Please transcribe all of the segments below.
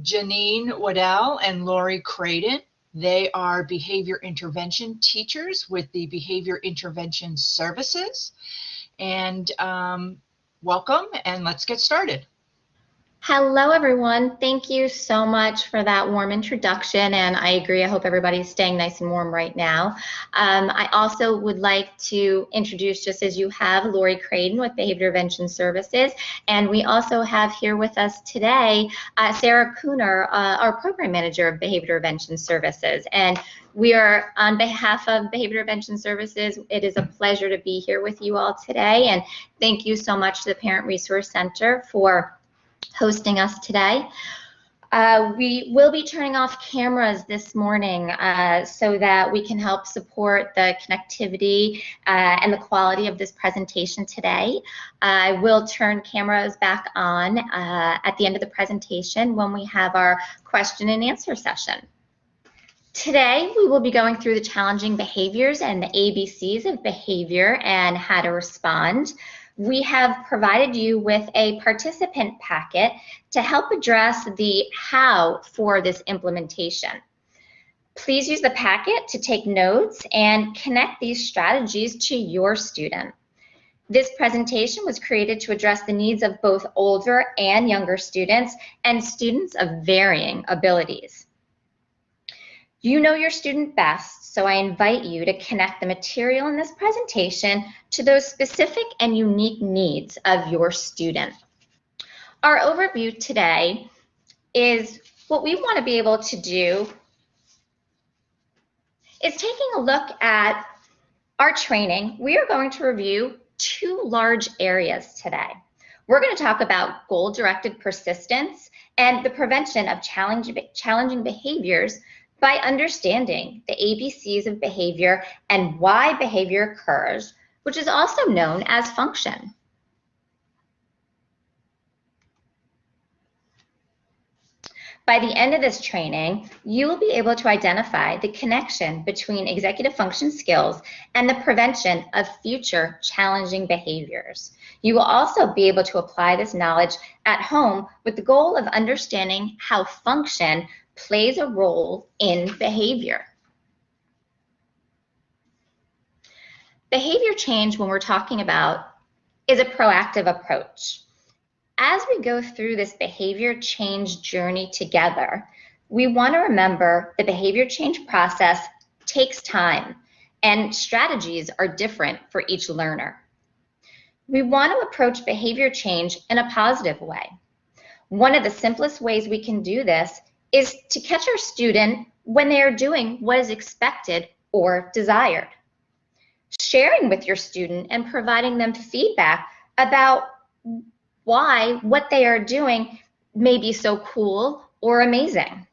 Janine Waddell and Lori Creighton. They are behavior intervention teachers with the Behavior Intervention Services. And welcome, and let's get started. Hello, everyone. Thank you so much for that warm introduction, and I agree. I hope everybody's staying nice and warm right now. I also would like to introduce, just as you have, Lori Creighton with Behavior Intervention Services, and we also have here with us today Sarah Cooner, our Program Manager of Behavior Intervention Services. And we are, on behalf of Behavior Intervention Services, it is a pleasure to be here with you all today, and thank you so much to the Parent Resource Center for hosting us today. We will be turning off cameras this morning so that we can help support the connectivity and the quality of this presentation today. I will turn cameras back on at the end of the presentation when we have our question and answer session. Today, we will be going through the challenging behaviors and the ABCs of behavior and how to respond. We have provided you with a participant packet to help address the how for this implementation. Please use the packet to take notes and connect these strategies to your student. This presentation was created to address the needs of both older and younger students and students of varying abilities. You know your student best, so I invite you to connect the material in this presentation to those specific and unique needs of your student. Our overview today is what we want to be able to do is taking a look at our training. We are going to review two large areas today. We're going to talk about goal-directed persistence and the prevention of challenging behaviors by understanding the ABCs of behavior and why behavior occurs, which is also known as function. By the end of this training, you will be able to identify the connection between executive function skills and the prevention of future challenging behaviors. You will also be able to apply this knowledge at home with the goal of understanding how function plays a role in behavior. Behavior change, when we're talking about, is a proactive approach. As we go through this behavior change journey together, we want to remember the behavior change process takes time and strategies are different for each learner. We want to approach behavior change in a positive way. One of the simplest ways we can do this is to catch our student when they are doing what is expected or desired. Sharing with your student and providing them feedback about why what they are doing may be so cool or amazing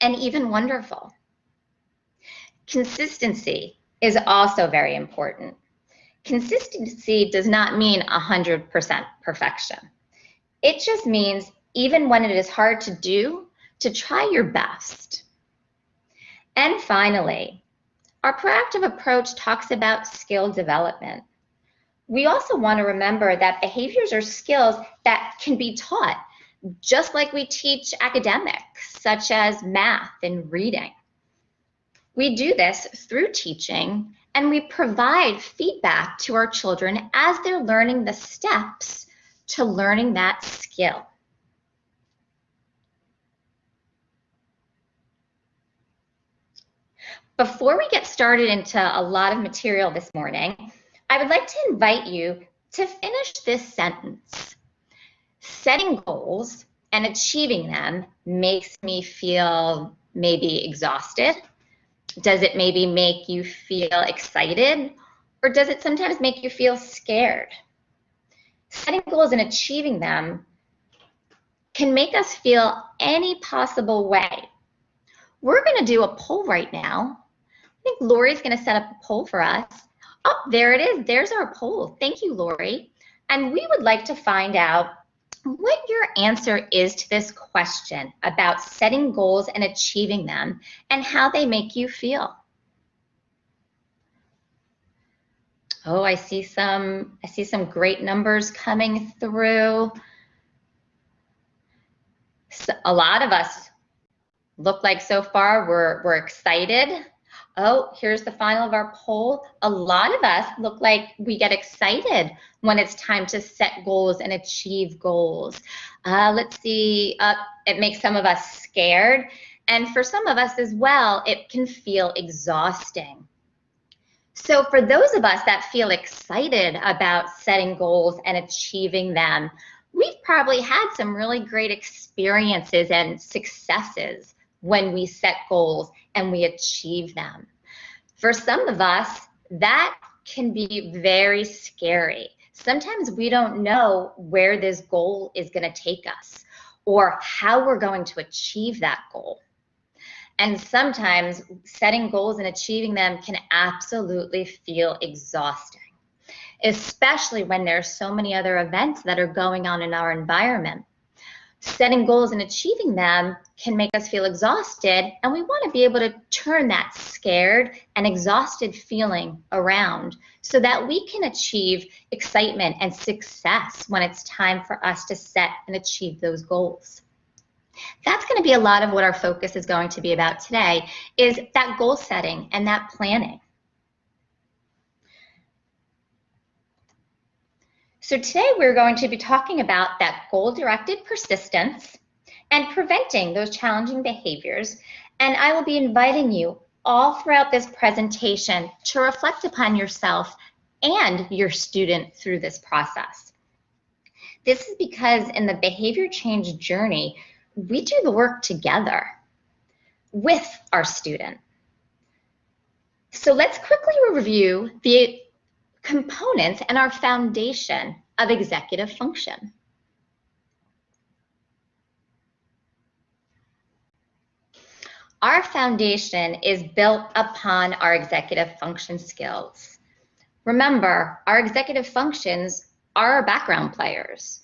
and even wonderful. Consistency is also very important. Consistency does not mean 100% perfection. It just means even when it is hard to do, to try your best. And finally, our proactive approach talks about skill development. We also want to remember that behaviors are skills that can be taught, just like we teach academics, such as math and reading. We do this through teaching, and we provide feedback to our children as they're learning the steps to learning that skill. Before we get started into a lot of material this morning, I would like to invite you to finish this sentence. Setting goals and achieving them makes me feel maybe exhausted. Does it maybe make you feel excited? Or does it sometimes make you feel scared? Setting goals and achieving them can make us feel any possible way. We're going to do a poll right now. I think Lori's going to set up a poll for us. Oh, there it is. There's our poll. Thank you, Lori. And we would like to find out what your answer is to this question about setting goals and achieving them and how they make you feel. Oh, I see some great numbers coming through. A lot of us look like so far we're excited. Oh, here's the final of our poll. A lot of us look like we get excited when it's time to set goals and achieve goals. Let's see, it makes some of us scared. And for some of us as well, it can feel exhausting. So for those of us that feel excited about setting goals and achieving them, we've probably had some really great experiences and successes when we set goals and we achieve them. For some of us, that can be very scary. Sometimes we don't know where this goal is going to take us or how we're going to achieve that goal. And sometimes setting goals and achieving them can absolutely feel exhausting, especially when there's so many other events that are going on in our environment. Setting goals and achieving them can make us feel exhausted, and we want to be able to turn that scared and exhausted feeling around so that we can achieve excitement and success when it's time for us to set and achieve those goals. That's going to be a lot of what our focus is going to be about today, is that goal setting and that planning. So today we're going to be talking about that goal-directed persistence and preventing those challenging behaviors. And I will be inviting you all throughout this presentation to reflect upon yourself and your student through this process. This is because in the behavior change journey, we do the work together with our student. So let's quickly review the components and our foundation of executive function. Our foundation is built upon our executive function skills. Remember, our executive functions are our background players,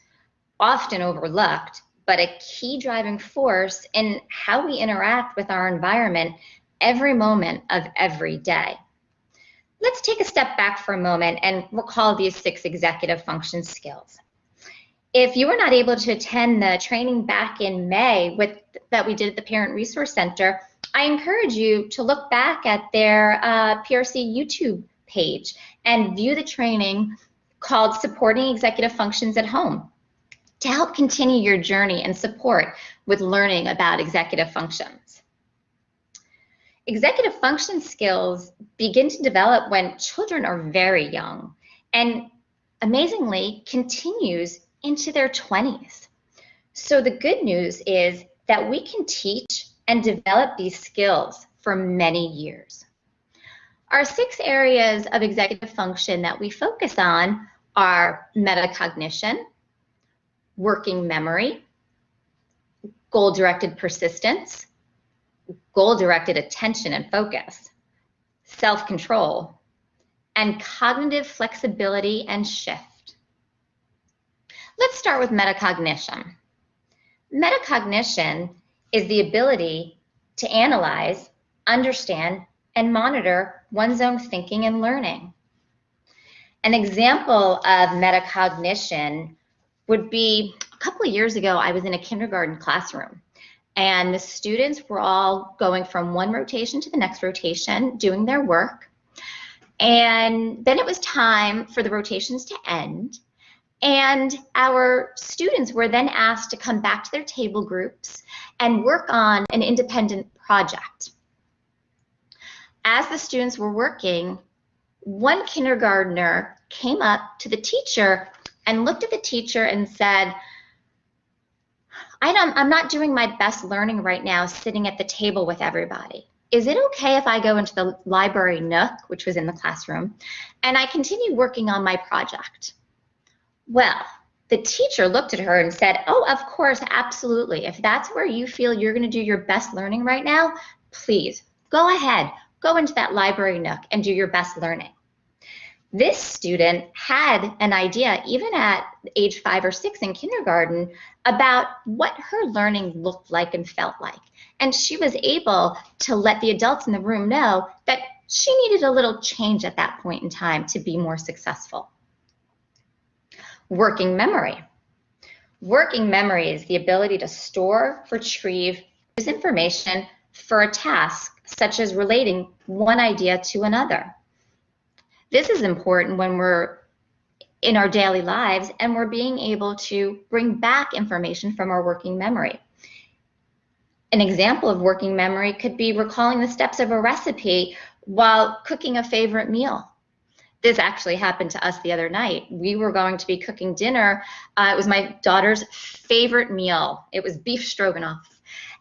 often overlooked, but a key driving force in how we interact with our environment every moment of every day. Let's take a step back for a moment and recall these 6 executive function skills. If you were not able to attend the training back in May that we did at the Parent Resource Center, I encourage you to look back at their PRC YouTube page and view the training called Supporting Executive Functions at Home to help continue your journey and support with learning about executive functions. Executive function skills begin to develop when children are very young and amazingly continues into their 20s. So the good news is that we can teach and develop these skills for many years. Our 6 areas of executive function that we focus on are metacognition, working memory, goal-directed persistence, goal-directed attention and focus, self-control, and cognitive flexibility and shift. Let's start with metacognition. Metacognition is the ability to analyze, understand, and monitor one's own thinking and learning. An example of metacognition would be a couple of years ago, I was in a kindergarten classroom, and the students were all going from one rotation to the next rotation, doing their work. And then it was time for the rotations to end. And our students were then asked to come back to their table groups and work on an independent project. As the students were working, one kindergartner came up to the teacher and looked at the teacher and said, I'm not doing my best learning right now sitting at the table with everybody. Is it okay if I go into the library nook, which was in the classroom, and I continue working on my project? Well, the teacher looked at her and said, oh, of course, absolutely. If that's where you feel you're going to do your best learning right now, please go ahead, go into that library nook and do your best learning. This student had an idea, even at age 5 or 6 in kindergarten, about what her learning looked like and felt like. And she was able to let the adults in the room know that she needed a little change at that point in time to be more successful. Working memory. Working memory is the ability to store, retrieve, use information for a task, such as relating one idea to another. This is important when we're in our daily lives and we're being able to bring back information from our working memory. An example of working memory could be recalling the steps of a recipe while cooking a favorite meal. This actually happened to us the other night. We were going to be cooking dinner. It was my daughter's favorite meal. It was beef stroganoff.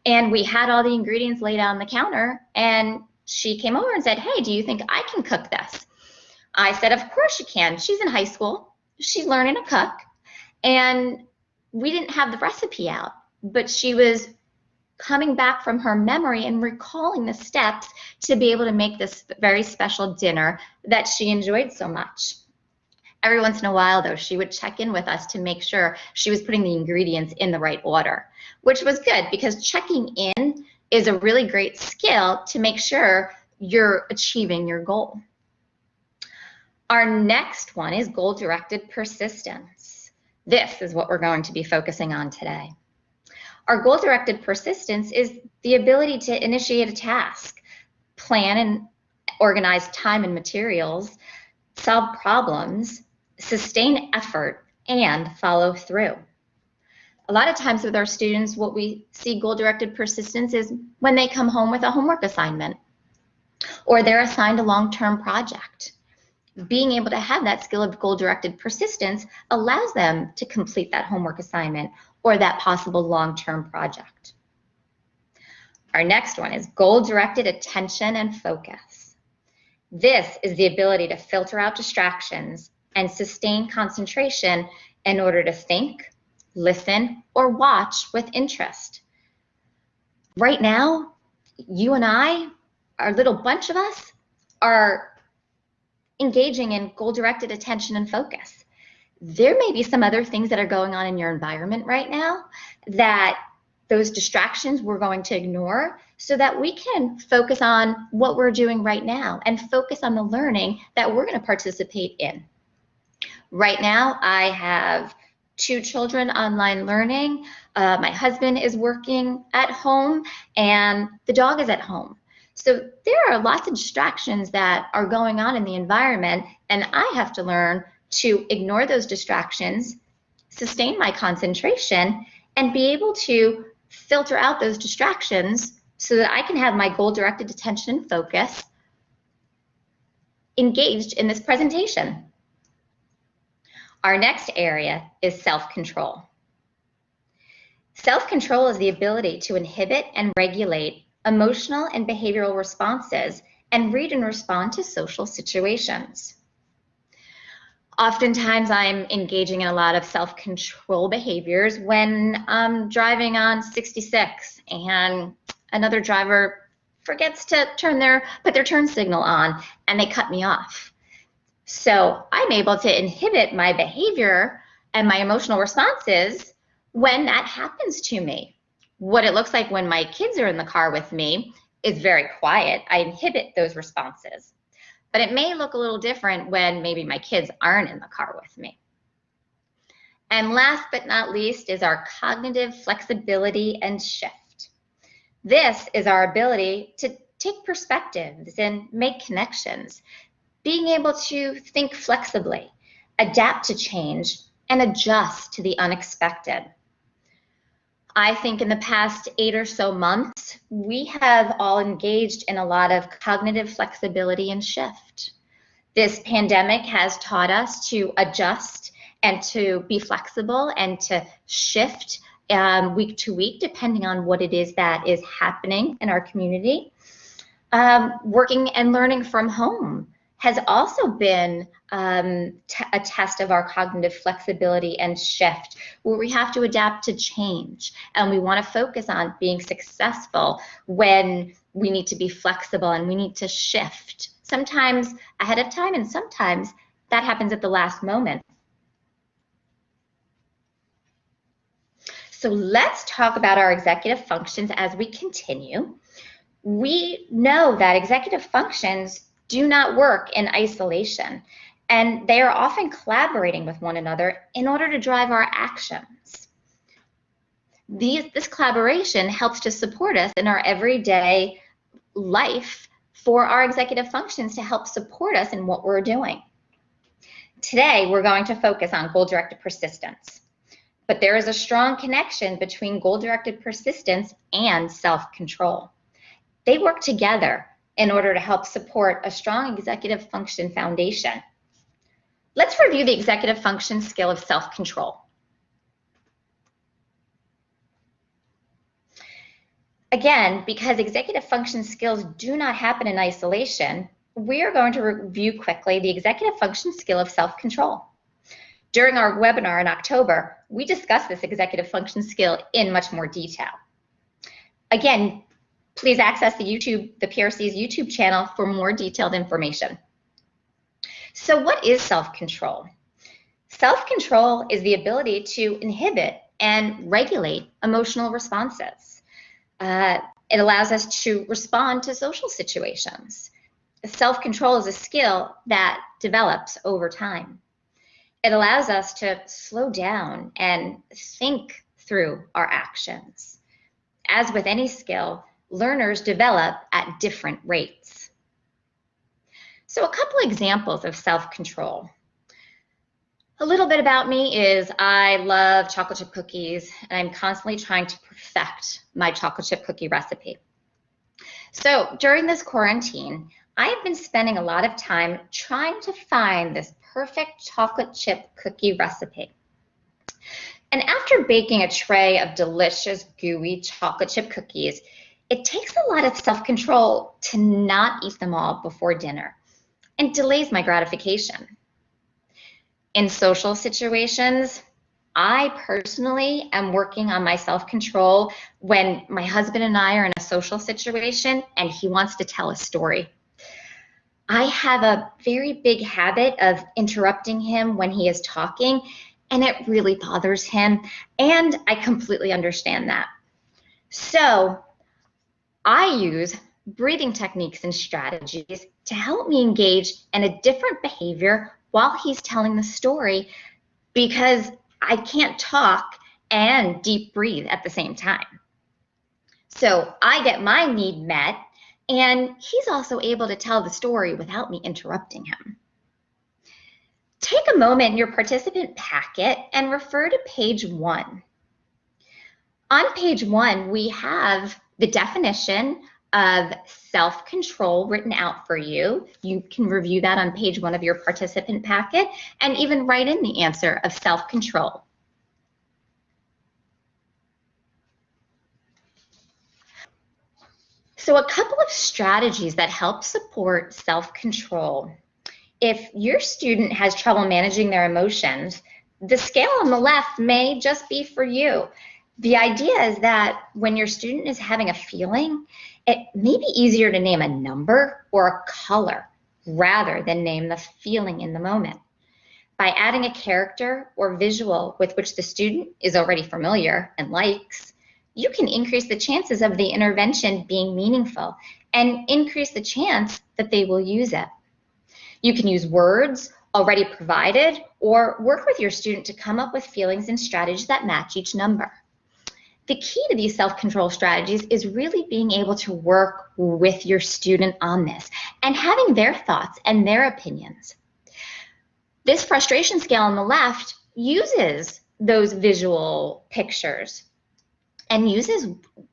And we had all the ingredients laid out on the counter, and she came over and said, "Hey, do you think I can cook this?" I said, "Of course you can." She's in high school. She's learning to cook. And we didn't have the recipe out, but she was coming back from her memory and recalling the steps to be able to make this very special dinner that she enjoyed so much. Every once in a while, though, she would check in with us to make sure she was putting the ingredients in the right order, which was good because checking in is a really great skill to make sure you're achieving your goal. Our next one is goal-directed persistence. This is what we're going to be focusing on today. Our goal-directed persistence is the ability to initiate a task, plan and organize time and materials, solve problems, sustain effort, and follow through. A lot of times with our students, what we see goal-directed persistence is when they come home with a homework assignment or they're assigned a long-term project. Being able to have that skill of goal-directed persistence allows them to complete that homework assignment or that possible long-term project. Our next one is goal-directed attention and focus. This is the ability to filter out distractions and sustain concentration in order to think, listen, or watch with interest. Right now, you and I, our little bunch of us, are engaging in goal-directed attention and focus. There may be some other things that are going on in your environment right now that those distractions we're going to ignore so that we can focus on what we're doing right now and focus on the learning that we're going to participate in. Right now, I have 2 children online learning. My husband is working at home and the dog is at home. So there are lots of distractions that are going on in the environment, and I have to learn to ignore those distractions, sustain my concentration, and be able to filter out those distractions so that I can have my goal-directed attention and focus engaged in this presentation. Our next area is self-control. Self-control is the ability to inhibit and regulate emotional and behavioral responses and read and respond to social situations. Oftentimes I'm engaging in a lot of self-control behaviors when I'm driving on 66 and another driver forgets to put their turn signal on and they cut me off. So I'm able to inhibit my behavior and my emotional responses when that happens to me. What it looks like when my kids are in the car with me is very quiet. I inhibit those responses. But it may look a little different when maybe my kids aren't in the car with me. And last but not least is our cognitive flexibility and shift. This is our ability to take perspectives and make connections, being able to think flexibly, adapt to change, and adjust to the unexpected. I think in the past 8 or so months, we have all engaged in a lot of cognitive flexibility and shift. This pandemic has taught us to adjust and to be flexible and to shift week to week, depending on what it is that is happening in our community. Working and learning from home has also been a test of our cognitive flexibility and shift, where we have to adapt to change. And we want to focus on being successful when we need to be flexible and we need to shift, sometimes ahead of time, and sometimes that happens at the last moment. So let's talk about our executive functions as we continue. We know that executive functions do not work in isolation, and they are often collaborating with one another in order to drive our actions. This collaboration helps to support us in our everyday life for our executive functions to help support us in what we're doing. Today, we're going to focus on goal-directed persistence, but there is a strong connection between goal-directed persistence and self-control. They work together in order to help support a strong executive function foundation. Let's review the executive function skill of self-control. Again, because executive function skills do not happen in isolation, we are going to review quickly the executive function skill of self-control. During our webinar in October, we discussed this executive function skill in much more detail. Again, please access the PRC's YouTube channel for more detailed information. So what is self-control? Self-control is the ability to inhibit and regulate emotional responses. It allows us to respond to social situations. Self-control is a skill that develops over time. It allows us to slow down and think through our actions. As with any skill, learners develop at different rates. So a couple examples of self-control. A little bit about me is I love chocolate chip cookies, and I'm constantly trying to perfect my chocolate chip cookie recipe. So during this quarantine, I have been spending a lot of time trying to find this perfect chocolate chip cookie recipe. And after baking a tray of delicious, gooey chocolate chip cookies, it takes a lot of self-control to not eat them all before dinner, and delays my gratification. In social situations, I personally am working on my self-control when my husband and I are in a social situation and he wants to tell a story. I have a very big habit of interrupting him when he is talking, and it really bothers him, and I completely understand that. So I use breathing techniques and strategies to help me engage in a different behavior while he's telling the story, because I can't talk and deep breathe at the same time. So I get my need met, and he's also able to tell the story without me interrupting him. Take a moment in your participant packet and refer to page 1. On page 1, we have the definition of self-control written out for you. You can review that on page 1 of your participant packet and even write in the answer of self-control. So a couple of strategies that help support self-control. If your student has trouble managing their emotions, the scale on the left may just be for you. The idea is that when your student is having a feeling, it may be easier to name a number or a color rather than name the feeling in the moment. By adding a character or visual with which the student is already familiar and likes, you can increase the chances of the intervention being meaningful and increase the chance that they will use it. You can use words already provided or work with your student to come up with feelings and strategies that match each number. The key to these self-control strategies is really being able to work with your student on this and having their thoughts and their opinions. This frustration scale on the left uses those visual pictures and uses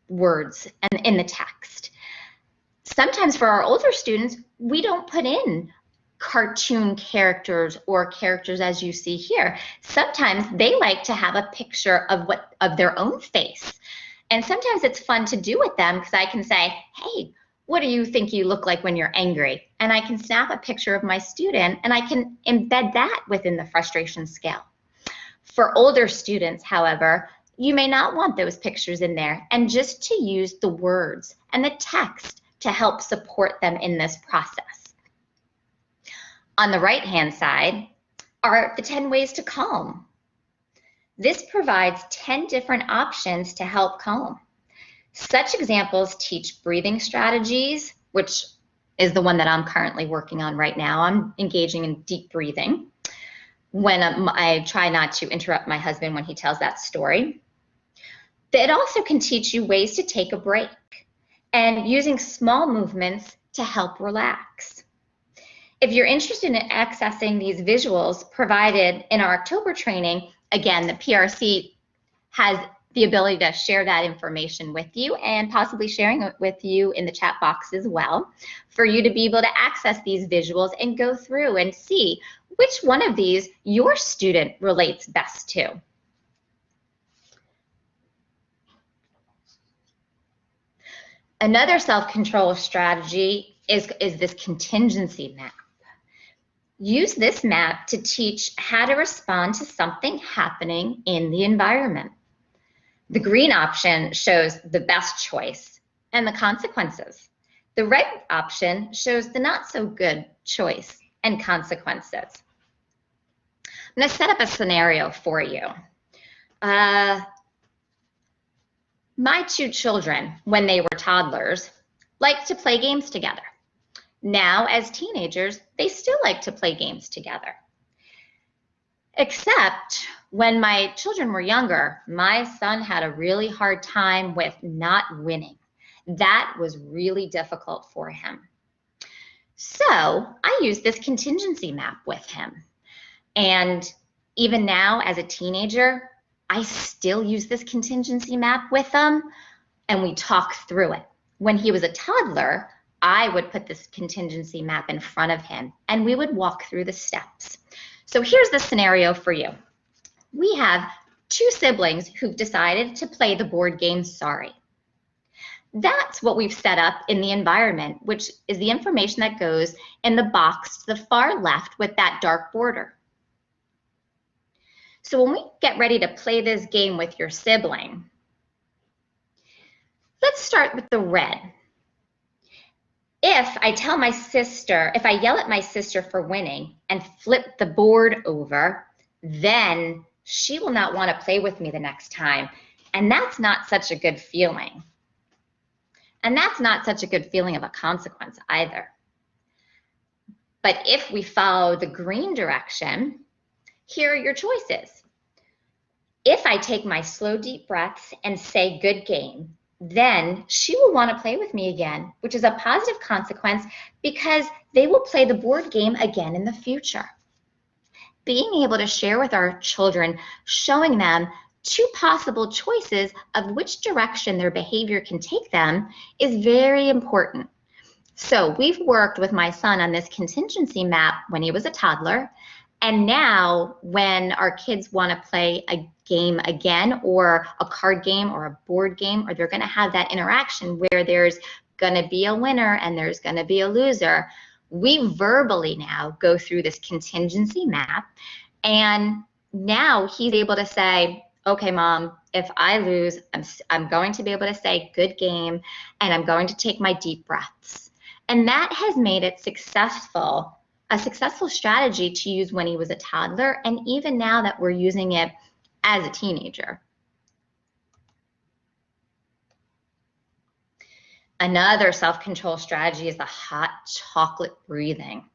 words and in the text. Sometimes for our older students, we don't put in cartoon characters or characters as you see here. Sometimes they like to have a picture of their own face. And sometimes it's fun to do with them because I can say, hey, what do you think you look like when you're angry? And I can snap a picture of my student and I can embed that within the frustration scale. For older students, however, you may not want those pictures in there, and just to use the words and the text to help support them in this process. On the right-hand side are the 10 ways to calm. This provides 10 different options to help calm. Such examples teach breathing strategies, which is the one that I'm currently working on right now. I'm engaging in deep breathing when I try not to interrupt my husband when he tells that story. It also can teach you ways to take a break and using small movements to help relax. If you're interested in accessing these visuals provided in our October training, again, the PRC has the ability to share that information with you and possibly sharing it with you in the chat box as well, for you to be able to access these visuals and go through and see which one of these your student relates best to. Another self-control strategy is this contingency map. Use this map to teach how to respond to something happening in the environment. The green option shows the best choice and the consequences. The red option shows the not so good choice and consequences. I'm going to set up a scenario for you. My two children, when they were toddlers, liked to play games together. Now, as teenagers, they still like to play games together. Except when my children were younger, my son had a really hard time with not winning. That was really difficult for him. So I used this contingency map with him. And even now, as a teenager, I still use this contingency map with him, and we talk through it. When he was a toddler, I would put this contingency map in front of him, and we would walk through the steps. So here's the scenario for you. We have two siblings who've decided to play the board game Sorry. That's what we've set up in the environment, which is the information that goes in the box to the far left with that dark border. So when we get ready to play this game with your sibling, let's start with the red. If I yell at my sister for winning and flip the board over, then she will not want to play with me the next time. And that's not such a good feeling. And that's not such a good feeling of a consequence either. But if we follow the green direction, here are your choices. If I take my slow, deep breaths and say good game, then she will want to play with me again, which is a positive consequence because they will play the board game again in the future. Being able to share with our children, showing them two possible choices of which direction their behavior can take them is very important. So we've worked with my son on this contingency map when he was a toddler, and now when our kids want to play a game again, or a card game or a board game, or they're going to have that interaction where there's going to be a winner and there's going to be a loser, we verbally now go through this contingency map, and now he's able to say, okay, Mom, if I lose, I'm going to be able to say good game, and I'm going to take my deep breaths. And that has made it a successful strategy to use when he was a toddler, and even now that we're using it as a teenager. Another self-control strategy is the hot chocolate breathing.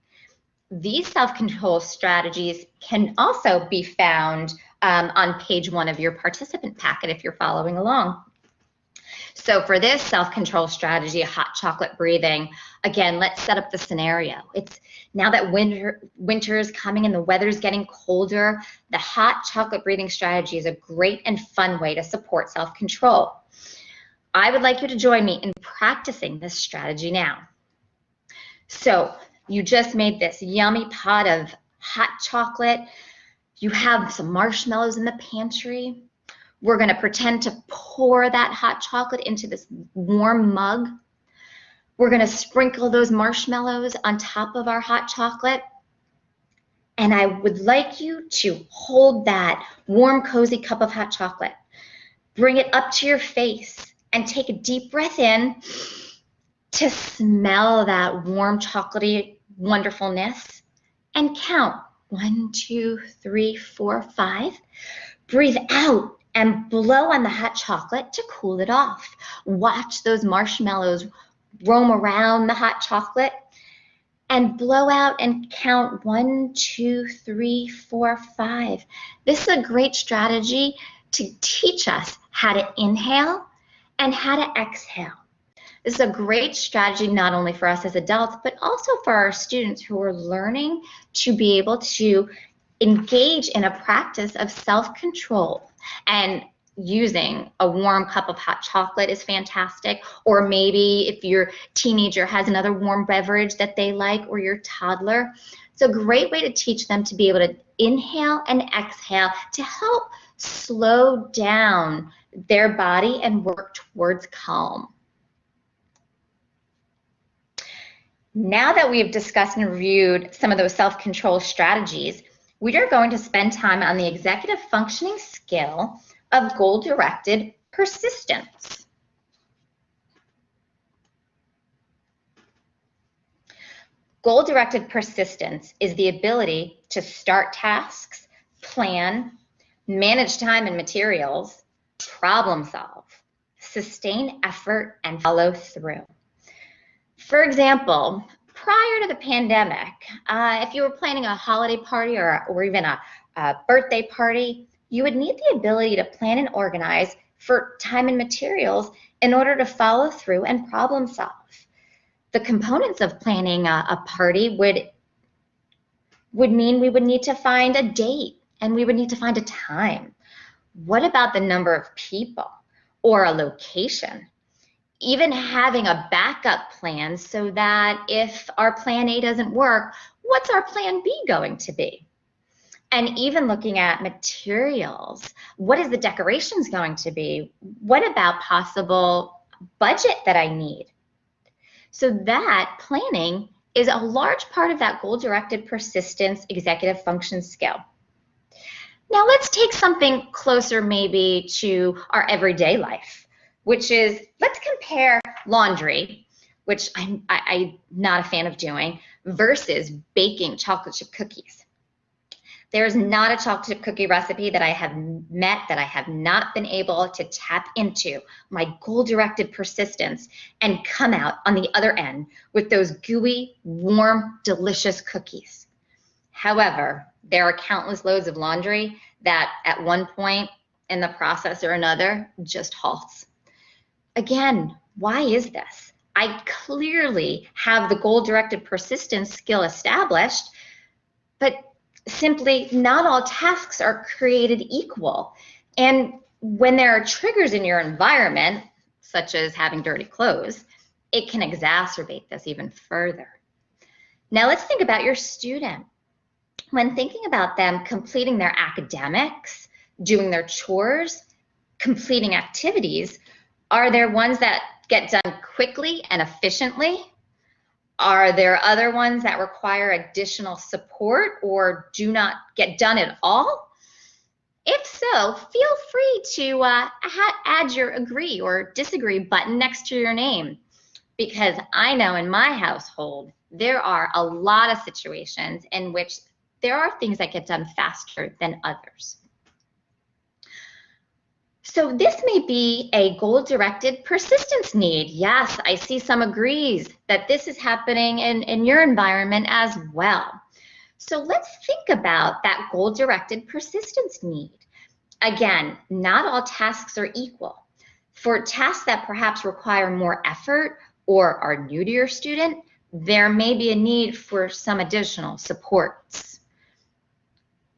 These self-control strategies can also be found on page 1 of your participant packet if you're following along. So for this self-control strategy, hot chocolate breathing, again, let's set up the scenario. It's now that winter is coming and the weather's getting colder, the hot chocolate breathing strategy is a great and fun way to support self-control. I would like you to join me in practicing this strategy now. So you just made this yummy pot of hot chocolate. You have some marshmallows in the pantry. We're going to pretend to pour that hot chocolate into this warm mug. We're going to sprinkle those marshmallows on top of our hot chocolate. And I would like you to hold that warm, cozy cup of hot chocolate. Bring it up to your face and take a deep breath in to smell that warm, chocolatey wonderfulness. And count 1, 2, 3, 4, 5. Breathe out and blow on the hot chocolate to cool it off. Watch those marshmallows roam around the hot chocolate and blow out and count 1, 2, 3, 4, 5. This is a great strategy to teach us how to inhale and how to exhale. This is a great strategy not only for us as adults, but also for our students who are learning to be able to engage in a practice of self-control. And using a warm cup of hot chocolate is fantastic, or maybe if your teenager has another warm beverage that they like, or your toddler. It's a great way to teach them to be able to inhale and exhale to help slow down their body and work towards calm. Now that we've discussed and reviewed some of those self-control strategies, we are going to spend time on the executive functioning skill of goal-directed persistence. Goal-directed persistence is the ability to start tasks, plan, manage time and materials, problem solve, sustain effort, and follow through. For example, prior to the pandemic, if you were planning a holiday party or even a birthday party, you would need the ability to plan and organize for time and materials in order to follow through and problem solve. The components of planning a party would mean we would need to find a date and we would need to find a time. What about the number of people or a location? Even having a backup plan so that if our plan A doesn't work, what's our plan B going to be? And even looking at materials, what is the decorations going to be? What about possible budget that I need? So that planning is a large part of that goal-directed persistence executive function skill. Now let's take something closer maybe to our everyday life, which is, let's compare laundry, which I'm not a fan of doing, versus baking chocolate chip cookies. There's not a chocolate chip cookie recipe that I have met that I have not been able to tap into my goal-directed persistence and come out on the other end with those gooey, warm, delicious cookies. However, there are countless loads of laundry that at one point in the process or another just halts. Again, why is this? I clearly have the goal-directed persistence skill established, but simply not all tasks are created equal. And when there are triggers in your environment, such as having dirty clothes, it can exacerbate this even further. Now let's think about your student. When thinking about them completing their academics, doing their chores, completing activities, are there ones that get done quickly and efficiently? Are there other ones that require additional support or do not get done at all? If so, feel free to add your agree or disagree button next to your name, because I know in my household, there are a lot of situations in which there are things that get done faster than others. So this may be a goal-directed persistence need. Yes, I see some agrees that this is happening in your environment as well. So let's think about that goal-directed persistence need. Again, not all tasks are equal. For tasks that perhaps require more effort or are new to your student, there may be a need for some additional supports.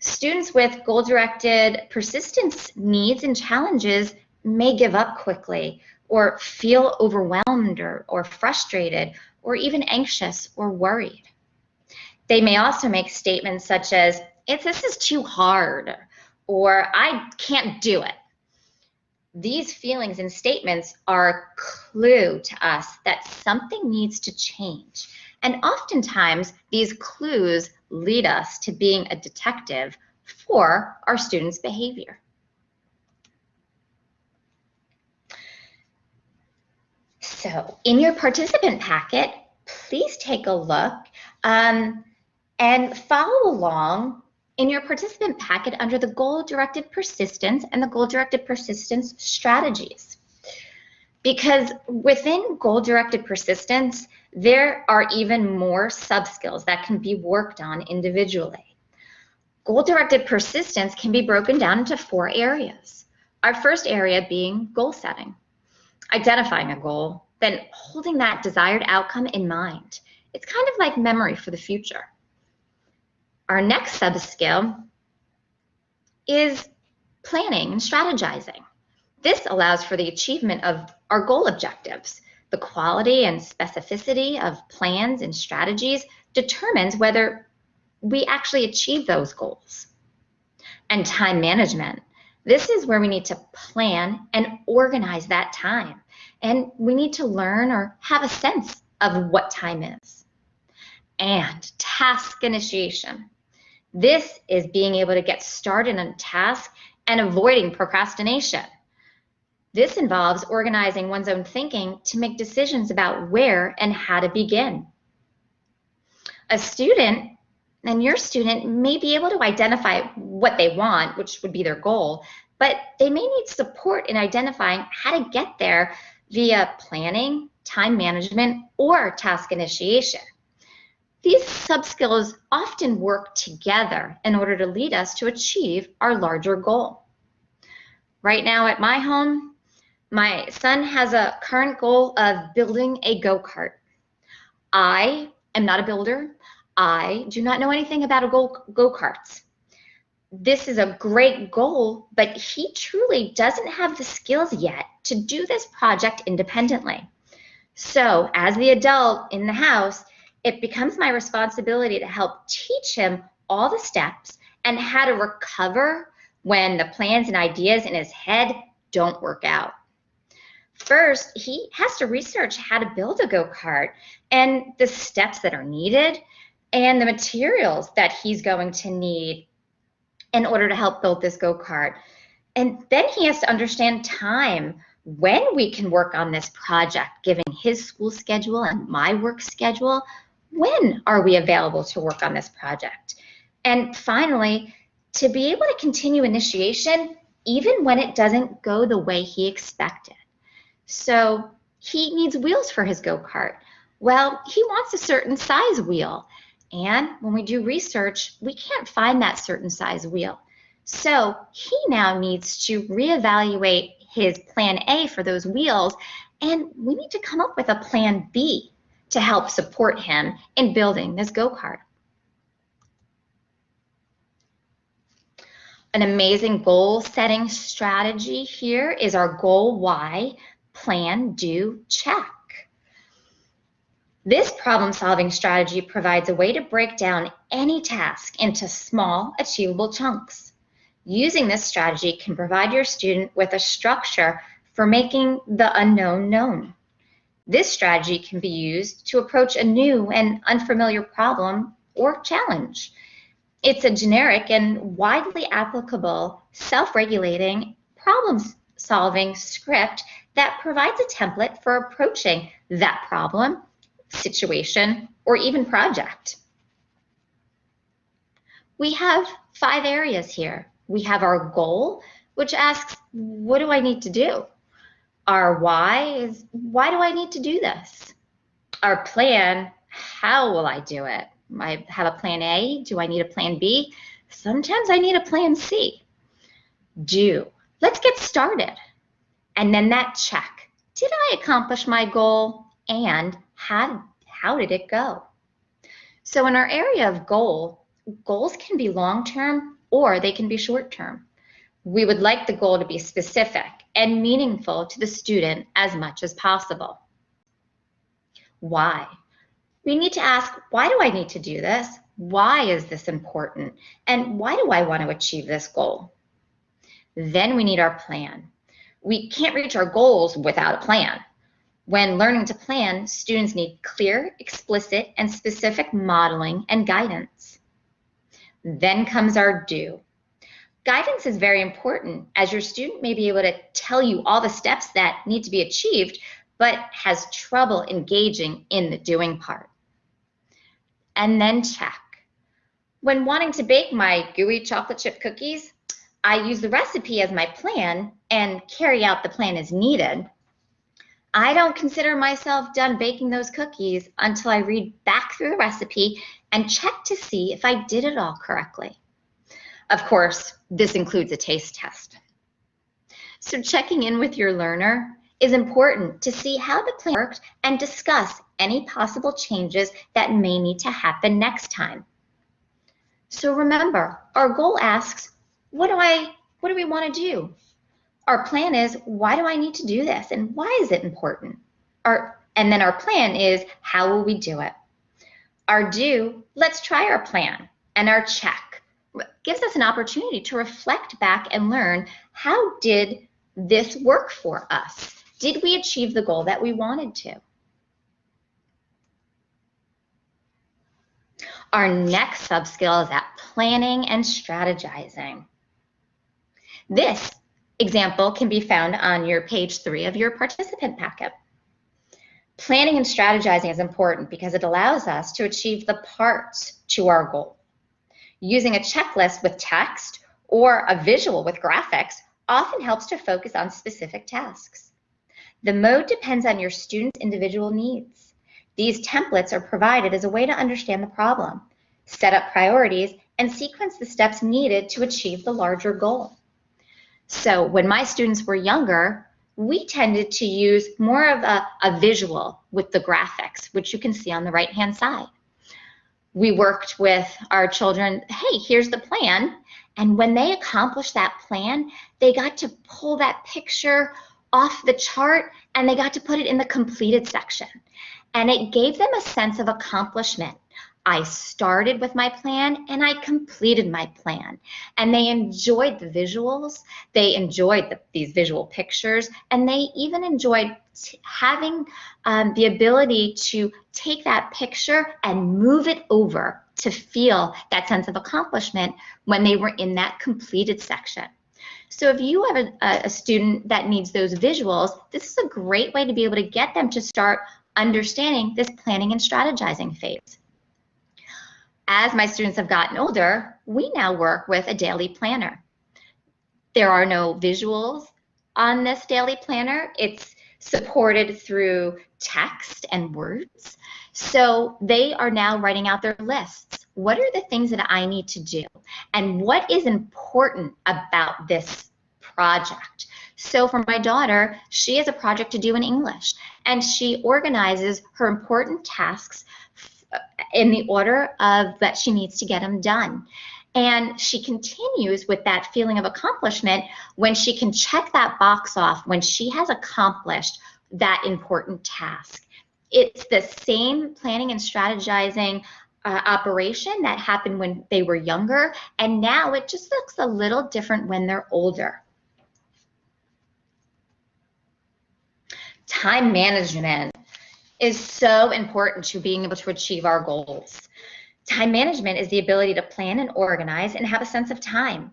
Students with goal-directed persistence needs and challenges may give up quickly or feel overwhelmed or frustrated or even anxious or worried. They may also make statements such as, this is too hard, or I can't do it. These feelings and statements are a clue to us that something needs to change. And oftentimes, these clues lead us to being a detective for our students' behavior. So, in your participant packet, please take a look and follow along in your participant packet under the goal-directed persistence and the goal-directed persistence strategies. Because within goal-directed persistence, there are even more sub-skills that can be worked on individually. Goal-directed persistence can be broken down into 4 areas. Our first area being goal setting. Identifying a goal, then holding that desired outcome in mind. It's kind of like memory for the future. Our next sub-skill is planning and strategizing. This allows for the achievement of our goal objectives. The quality and specificity of plans and strategies determines whether we actually achieve those goals. And time management. This is where we need to plan and organize that time. And we need to learn or have a sense of what time is. And task initiation. This is being able to get started on a task and avoiding procrastination. This involves organizing one's own thinking to make decisions about where and how to begin. A student, and your student, may be able to identify what they want, which would be their goal, but they may need support in identifying how to get there via planning, time management, or task initiation. These sub-skills often work together in order to lead us to achieve our larger goal. Right now at my home, my son has a current goal of building a go-kart. I am not a builder. I do not know anything about go-karts. This is a great goal, but he truly doesn't have the skills yet to do this project independently. So as the adult in the house, it becomes my responsibility to help teach him all the steps and how to recover when the plans and ideas in his head don't work out. First, he has to research how to build a go-kart and the steps that are needed and the materials that he's going to need in order to help build this go-kart. And then he has to understand time, when we can work on this project, given his school schedule and my work schedule. When are we available to work on this project? And finally, to be able to continue initiation even when it doesn't go the way he expected. So he needs wheels for his go-kart. Well, he wants a certain size wheel. And when we do research, we can't find that certain size wheel. So he now needs to reevaluate his plan A for those wheels, and we need to come up with a plan B to help support him in building this go-kart. An amazing goal-setting strategy here is our goal Y, plan, do, check. This problem-solving strategy provides a way to break down any task into small, achievable chunks. Using this strategy can provide your student with a structure for making the unknown known. This strategy can be used to approach a new and unfamiliar problem or challenge. It's a generic and widely applicable, self-regulating, problem-solving script that provides a template for approaching that problem, situation, or even project. We have 5 areas here. We have our goal, which asks, what do I need to do? Our why is, why do I need to do this? Our plan, how will I do it? I have a plan A. Do I need a plan B? Sometimes I need a plan C. Do. Let's get started. And then that check. Did I accomplish my goal? And how did it go? So in our area of goals can be long-term or they can be short-term. We would like the goal to be specific and meaningful to the student as much as possible. Why? We need to ask, why do I need to do this? Why is this important? And why do I want to achieve this goal? Then we need our plan. We can't reach our goals without a plan. When learning to plan, students need clear, explicit, and specific modeling and guidance. Then comes our do. Guidance is very important, as your student may be able to tell you all the steps that need to be achieved, but has trouble engaging in the doing part. And then check. When wanting to bake my gooey chocolate chip cookies, I use the recipe as my plan and carry out the plan as needed. I don't consider myself done baking those cookies until I read back through the recipe and check to see if I did it all correctly. Of course, this includes a taste test. So checking in with your learner is important to see how the plan worked and discuss any possible changes that may need to happen next time. So remember, our goal asks, what do we want to do? Our plan is, why do I need to do this? And why is it important? And then our plan is, how will we do it? Our do, let's try our plan. And our check gives us an opportunity to reflect back and learn, how did this work for us? Did we achieve the goal that we wanted to? Our next sub-skill is at planning and strategizing. This example can be found on your page 3 of your participant packet. Planning and strategizing is important because it allows us to achieve the parts to our goal. Using a checklist with text or a visual with graphics often helps to focus on specific tasks. The mode depends on your student's individual needs. These templates are provided as a way to understand the problem, set up priorities, and sequence the steps needed to achieve the larger goal. So when my students were younger, we tended to use more of a visual with the graphics, which you can see on the right-hand side. We worked with our children, hey, here's the plan. And when they accomplished that plan, they got to pull that picture off the chart and they got to put it in the completed section. And it gave them a sense of accomplishment. I started with my plan and I completed my plan. And they enjoyed the visuals, they enjoyed these visual pictures, and they even enjoyed having the ability to take that picture and move it over to feel that sense of accomplishment when they were in that completed section. So if you have a student that needs those visuals, this is a great way to be able to get them to start understanding this planning and strategizing phase. As my students have gotten older, we now work with a daily planner. There are no visuals on this daily planner. It's supported through text and words. So they are now writing out their lists. What are the things that I need to do? And what is important about this project? So for my daughter, she has a project to do in English, and she organizes her important tasks in the order of that she needs to get them done. And she continues with that feeling of accomplishment when she can check that box off, when she has accomplished that important task. It's the same planning and strategizing operation that happened when they were younger, and now it just looks a little different when they're older. Time management is so important to being able to achieve our goals. Time management is the ability to plan and organize and have a sense of time.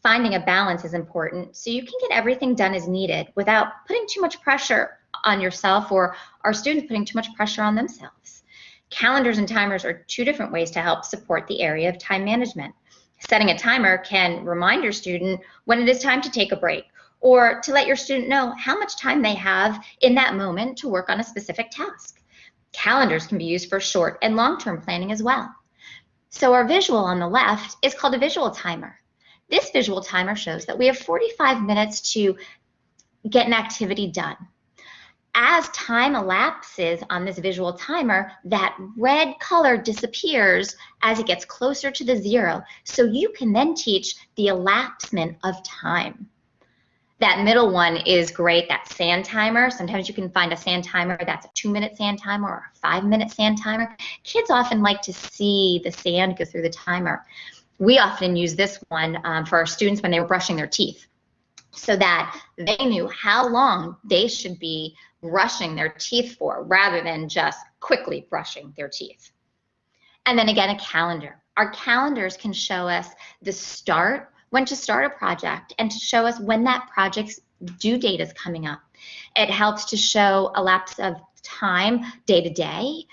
Finding a balance is important so you can get everything done as needed without putting too much pressure on yourself or our students putting too much pressure on themselves. Calendars and timers are two different ways to help support the area of time management. Setting a timer can remind your student when it is time to take a break, or to let your student know how much time they have in that moment to work on a specific task. Calendars can be used for short and long-term planning as well. So our visual on the left is called a visual timer. This visual timer shows that we have 45 minutes to get an activity done. As time elapses on this visual timer, that red color disappears as it gets closer to the 0, so you can then teach the elapsement of time. That middle one is great, that sand timer. Sometimes you can find a sand timer that's a 2-minute sand timer or a 5-minute sand timer. Kids often like to see the sand go through the timer. We often use this one for our students when they were brushing their teeth, so that they knew how long they should be brushing their teeth for rather than just quickly brushing their teeth. And then again, a calendar. Our calendars can show us the start, when to start a project, and to show us when that project's due date is coming up. It helps to show a lapse of time day to day,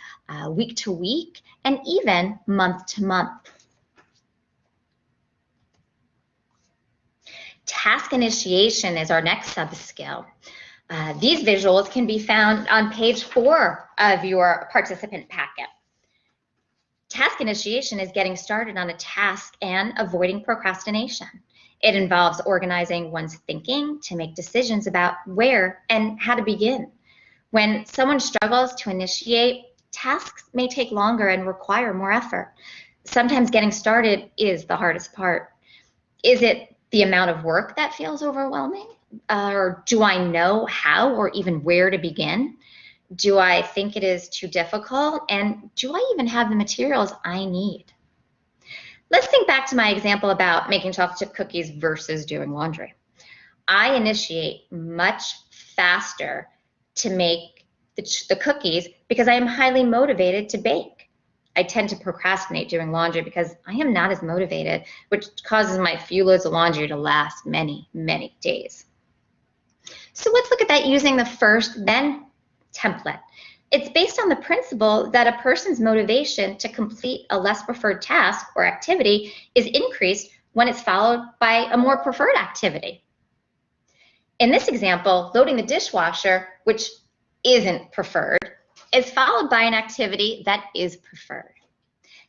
week to week, and even month to month. Task initiation is our next sub-skill. These visuals can be found on page 4 of your participant packet. Task initiation is getting started on a task and avoiding procrastination. It involves organizing one's thinking to make decisions about where and how to begin. When someone struggles to initiate, tasks may take longer and require more effort. Sometimes getting started is the hardest part. Is it the amount of work that feels overwhelming? Or do I know how or even where to begin? Do I think it is too difficult? And do I even have the materials I need? Let's think back to my example about making chocolate chip cookies versus doing laundry. I initiate much faster to make the cookies because I am highly motivated to bake. I tend to procrastinate doing laundry because I am not as motivated, which causes my few loads of laundry to last many, many days. So let's look at that using the first then template. It's based on the principle that a person's motivation to complete a less preferred task or activity is increased when it's followed by a more preferred activity. In this example, loading the dishwasher, which isn't preferred, is followed by an activity that is preferred.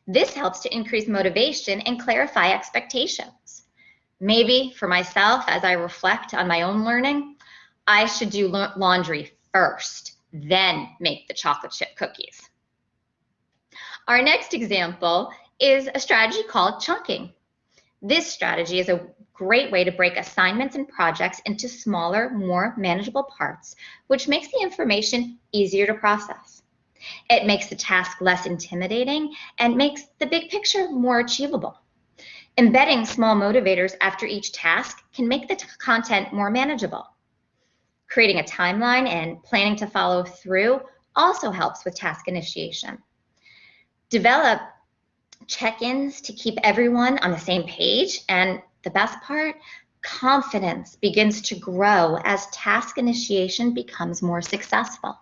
This helps to increase motivation and clarify expectations. Maybe for myself, as I reflect on my own learning, I should do laundry first, then make the chocolate chip cookies. Our next example is a strategy called chunking. This strategy is a great way to break assignments and projects into smaller, more manageable parts, which makes the information easier to process. It makes the task less intimidating and makes the big picture more achievable. Embedding small motivators after each task can make the content more manageable. Creating a timeline and planning to follow through also helps with task initiation. Develop check-ins to keep everyone on the same page, and the best part, confidence begins to grow as task initiation becomes more successful.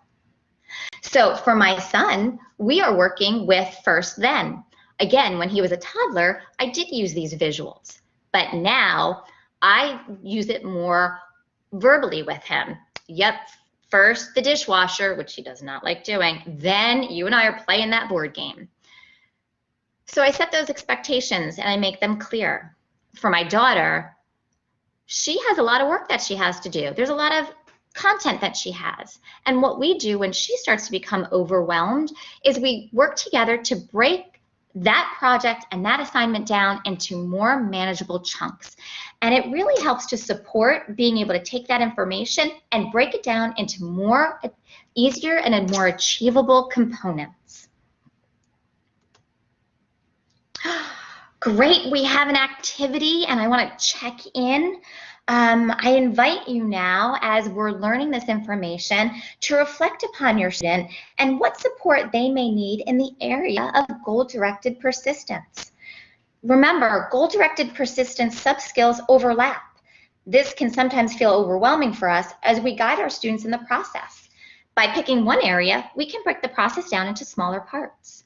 So for my son, we are working with first then. Again, when he was a toddler, I did use these visuals, but now I use it more verbally with him. Yep, first the dishwasher, which he does not like doing, then you and I are playing that board game. So I set those expectations and I make them clear. For my daughter, she has a lot of work that she has to do. There's a lot of content that she has. And what we do when she starts to become overwhelmed is we work together to break that project and that assignment down into more manageable chunks. And it really helps to support being able to take that information and break it down into more easier and more achievable components. Great, we have an activity and I want to check in. I invite you now, as we're learning this information, to reflect upon your student and what support they may need in the area of goal-directed persistence. Remember, goal-directed persistence sub-skills overlap. This can sometimes feel overwhelming for us as we guide our students in the process. By picking one area, we can break the process down into smaller parts.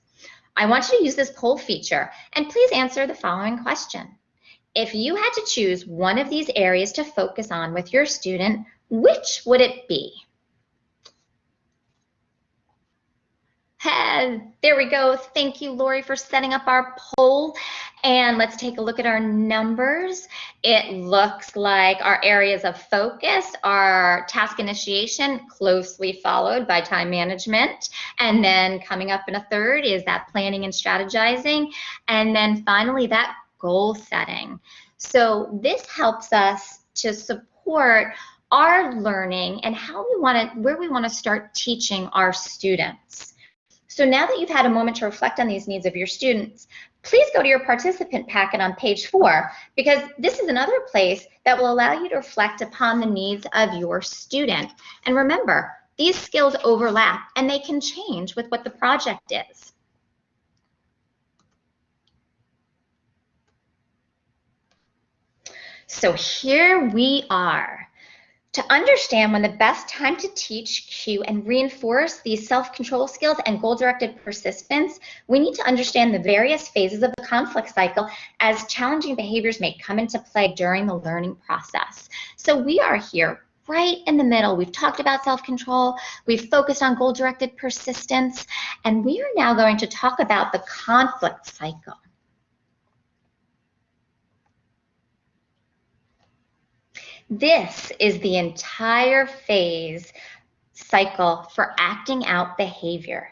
I want you to use this poll feature, and please answer the following question. If you had to choose one of these areas to focus on with your student, which would it be? There we go. Thank you, Lori, for setting up our poll. And let's take a look at our numbers. It looks like our areas of focus are task initiation, closely followed by time management. And then coming up in a third is that planning and strategizing. And then finally, that goal setting. So this helps us to support our learning and where we want to start teaching our students. So now that you've had a moment to reflect on these needs of your students, please go to your participant packet on page 4, because this is another place that will allow you to reflect upon the needs of your student. And remember, these skills overlap and they can change with what the project is. So here we are. To understand when the best time to teach, cue, and reinforce these self-control skills and goal-directed persistence, we need to understand the various phases of the conflict cycle as challenging behaviors may come into play during the learning process. So we are here right in the middle. We've talked about self-control, we've focused on goal-directed persistence, and we are now going to talk about the conflict cycle. This is the entire phase cycle for acting out behavior.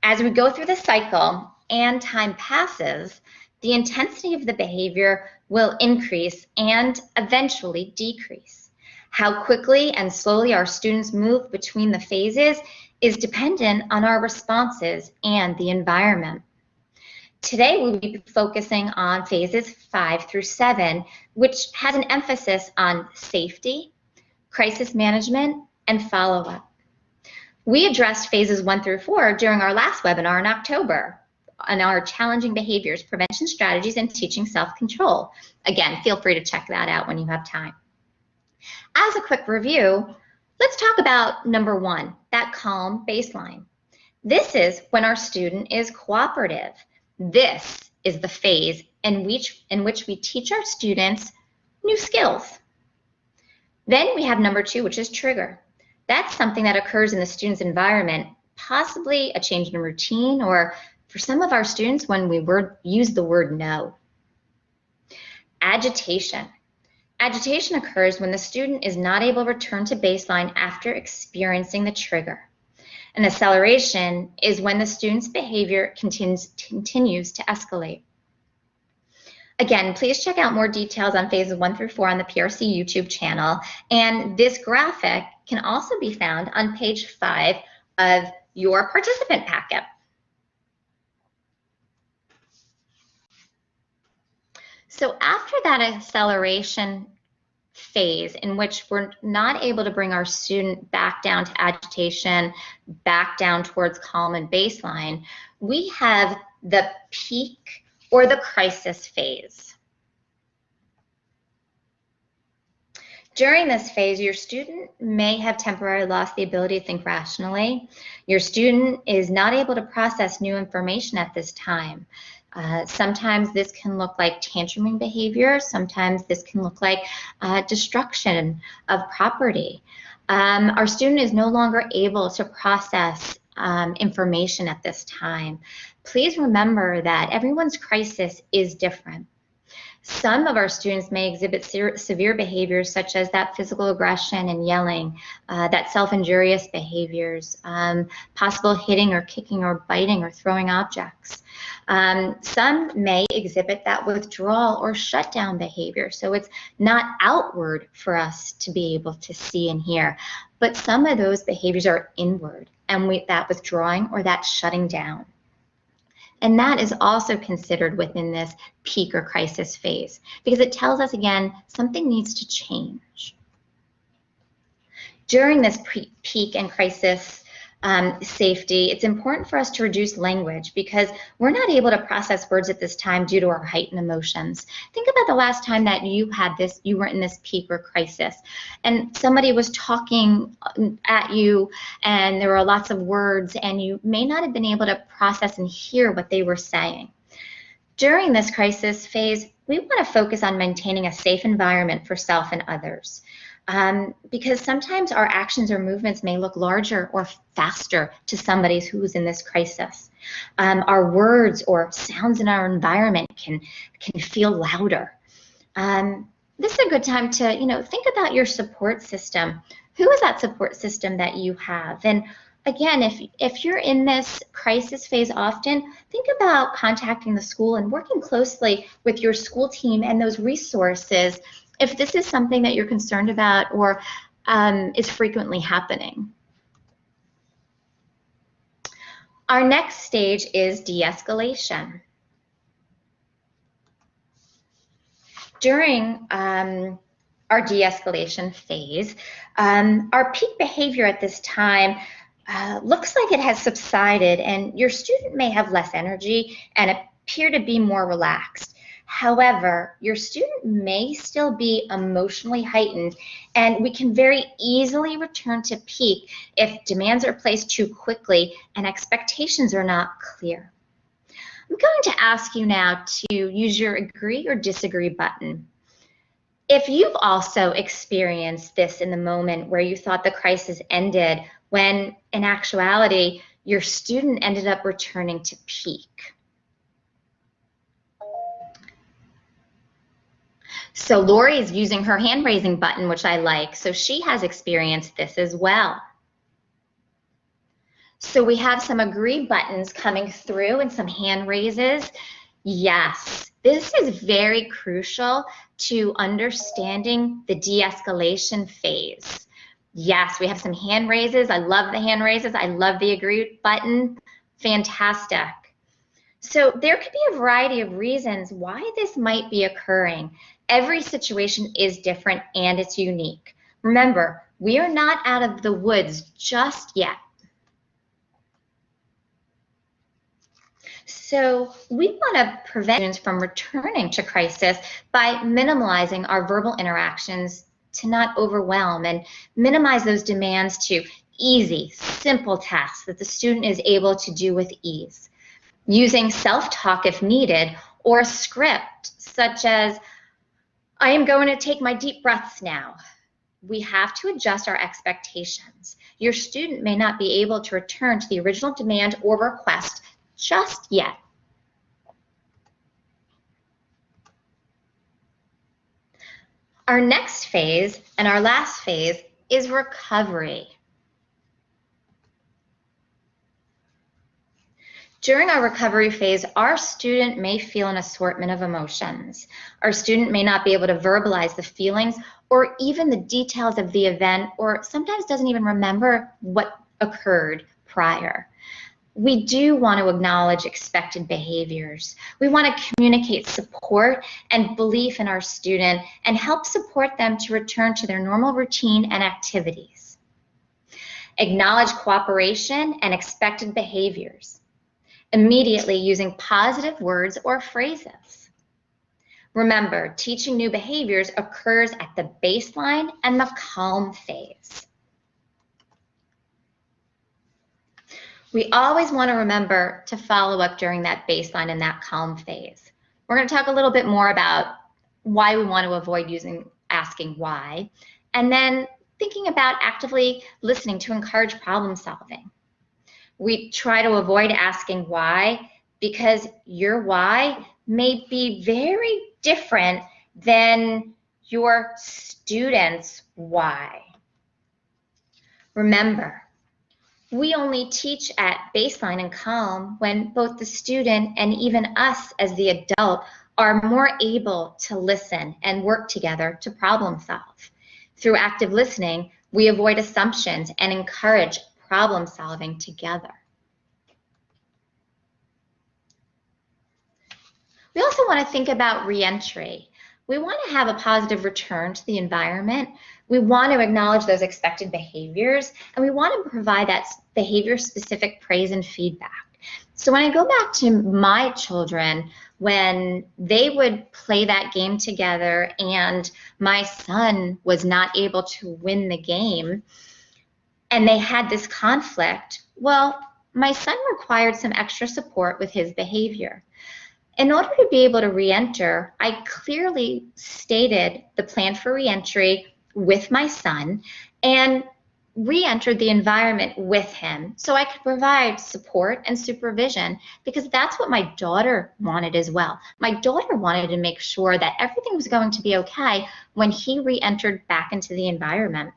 As we go through the cycle and time passes, the intensity of the behavior will increase and eventually decrease. How quickly and slowly our students move between the phases is dependent on our responses and the environment. Today, we'll be focusing on phases 5 through 7, which has an emphasis on safety, crisis management, and follow-up. We addressed phases 1 through 4 during our last webinar in October on our challenging behaviors, prevention strategies, and teaching self-control. Again, feel free to check that out when you have time. As a quick review, let's talk about number 1, that calm baseline. This is when our student is cooperative. This is the phase in which we teach our students new skills. Then we have number 2, which is trigger. That's something that occurs in the student's environment, possibly a change in routine, or for some of our students when we use the word no. Agitation. Agitation occurs when the student is not able to return to baseline after experiencing the trigger. An acceleration is when the student's behavior continues to escalate. Again, please check out more details on phases 1 through 4 on the PRC YouTube channel. And this graphic can also be found on page 5 of your participant packet. So after that acceleration phase in which we're not able to bring our student back down to agitation, back down towards calm and baseline, we have the peak or the crisis phase. During this phase, your student may have temporarily lost the ability to think rationally. Your student is not able to process new information at this time. Sometimes this can look like tantruming behavior. Sometimes this can look like destruction of property. Our student is no longer able to process information at this time. Please remember that everyone's crisis is different. Some of our students may exhibit severe behaviors such as that physical aggression and yelling, that self-injurious behaviors, possible hitting or kicking or biting or throwing objects. Some may exhibit that withdrawal or shutdown behavior, so it's not outward for us to be able to see and hear, but some of those behaviors are inward, and that withdrawing or that shutting down. And that is also considered within this peak or crisis phase because it tells us, again, something needs to change. During this peak and crisis safety, it's important for us to reduce language because we're not able to process words at this time due to our heightened emotions. Think about the last time that you were in this peak or crisis and somebody was talking at you and there were lots of words and you may not have been able to process and hear what they were saying. During this crisis phase, we want to focus on maintaining a safe environment for self and others. Because sometimes our actions or movements may look larger or faster to somebody who's in this crisis. Our words or sounds in our environment can feel louder. This is a good time to think about your support system. Who is that support system that you have? And again, if you're in this crisis phase often, think about contacting the school and working closely with your school team and those resources if this is something that you're concerned about or is frequently happening. Our next stage is de-escalation. During our de-escalation phase, our peak behavior at this time looks like it has subsided and your student may have less energy and appear to be more relaxed. However, your student may still be emotionally heightened and we can very easily return to peak if demands are placed too quickly and expectations are not clear. I'm going to ask you now to use your agree or disagree button. If you've also experienced this in the moment where you thought the crisis ended when in actuality your student ended up returning to peak. So Lori is using her hand raising button, which I like. So she has experienced this as well. So we have some agree buttons coming through and some hand raises. Yes, this is very crucial to understanding the de-escalation phase. Yes, we have some hand raises. I love the hand raises. I love the agree button. Fantastic. So there could be a variety of reasons why this might be occurring. Every situation is different and it's unique. Remember, we are not out of the woods just yet. So we want to prevent students from returning to crisis by minimalizing our verbal interactions to not overwhelm and minimize those demands to easy, simple tasks that the student is able to do with ease. Using self-talk if needed, or a script such as, I am going to take my deep breaths now. We have to adjust our expectations. Your student may not be able to return to the original demand or request just yet. Our next phase and our last phase is recovery. During our recovery phase, our student may feel an assortment of emotions. Our student may not be able to verbalize the feelings or even the details of the event, or sometimes doesn't even remember what occurred prior. We do want to acknowledge expected behaviors. We want to communicate support and belief in our student and help support them to return to their normal routine and activities. Acknowledge cooperation and expected behaviors, immediately using positive words or phrases. Remember, teaching new behaviors occurs at the baseline and the calm phase. We always want to remember to follow up during that baseline and that calm phase. We're going to talk a little bit more about why we want to avoid asking why, and then thinking about actively listening to encourage problem solving. We try to avoid asking why because your why may be very different than your student's why. Remember, we only teach at baseline and calm when both the student and even us as the adult are more able to listen and work together to problem solve. Through active listening, we avoid assumptions and encourage problem solving together. We also want to think about reentry. We want to have a positive return to the environment. We want to acknowledge those expected behaviors, and we want to provide that behavior-specific praise and feedback. So when I go back to my children, when they would play that game together and my son was not able to win the game, and they had this conflict, well, my son required some extra support with his behavior. In order to be able to re-enter, I clearly stated the plan for re-entry with my son and re-entered the environment with him so I could provide support and supervision, because that's what my daughter wanted as well. My daughter wanted to make sure that everything was going to be okay when he re-entered back into the environment.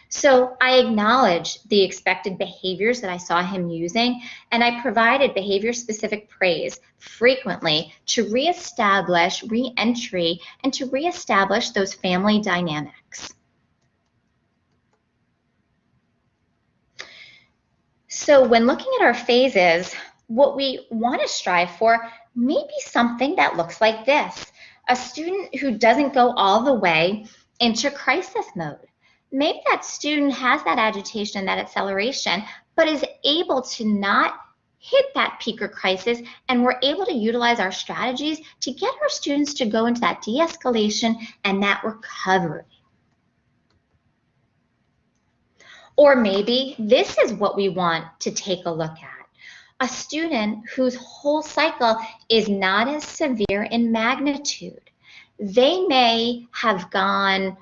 So I acknowledged the expected behaviors that I saw him using, and I provided behavior-specific praise frequently to reestablish re-entry and to reestablish those family dynamics. So when looking at our phases, what we want to strive for may be something that looks like this: a student who doesn't go all the way into crisis mode. Maybe that student has that agitation, that acceleration, but is able to not hit that peak or crisis, and we're able to utilize our strategies to get our students to go into that de-escalation and that recovery. Or maybe this is what we want to take a look at: a student whose whole cycle is not as severe in magnitude. They may have gone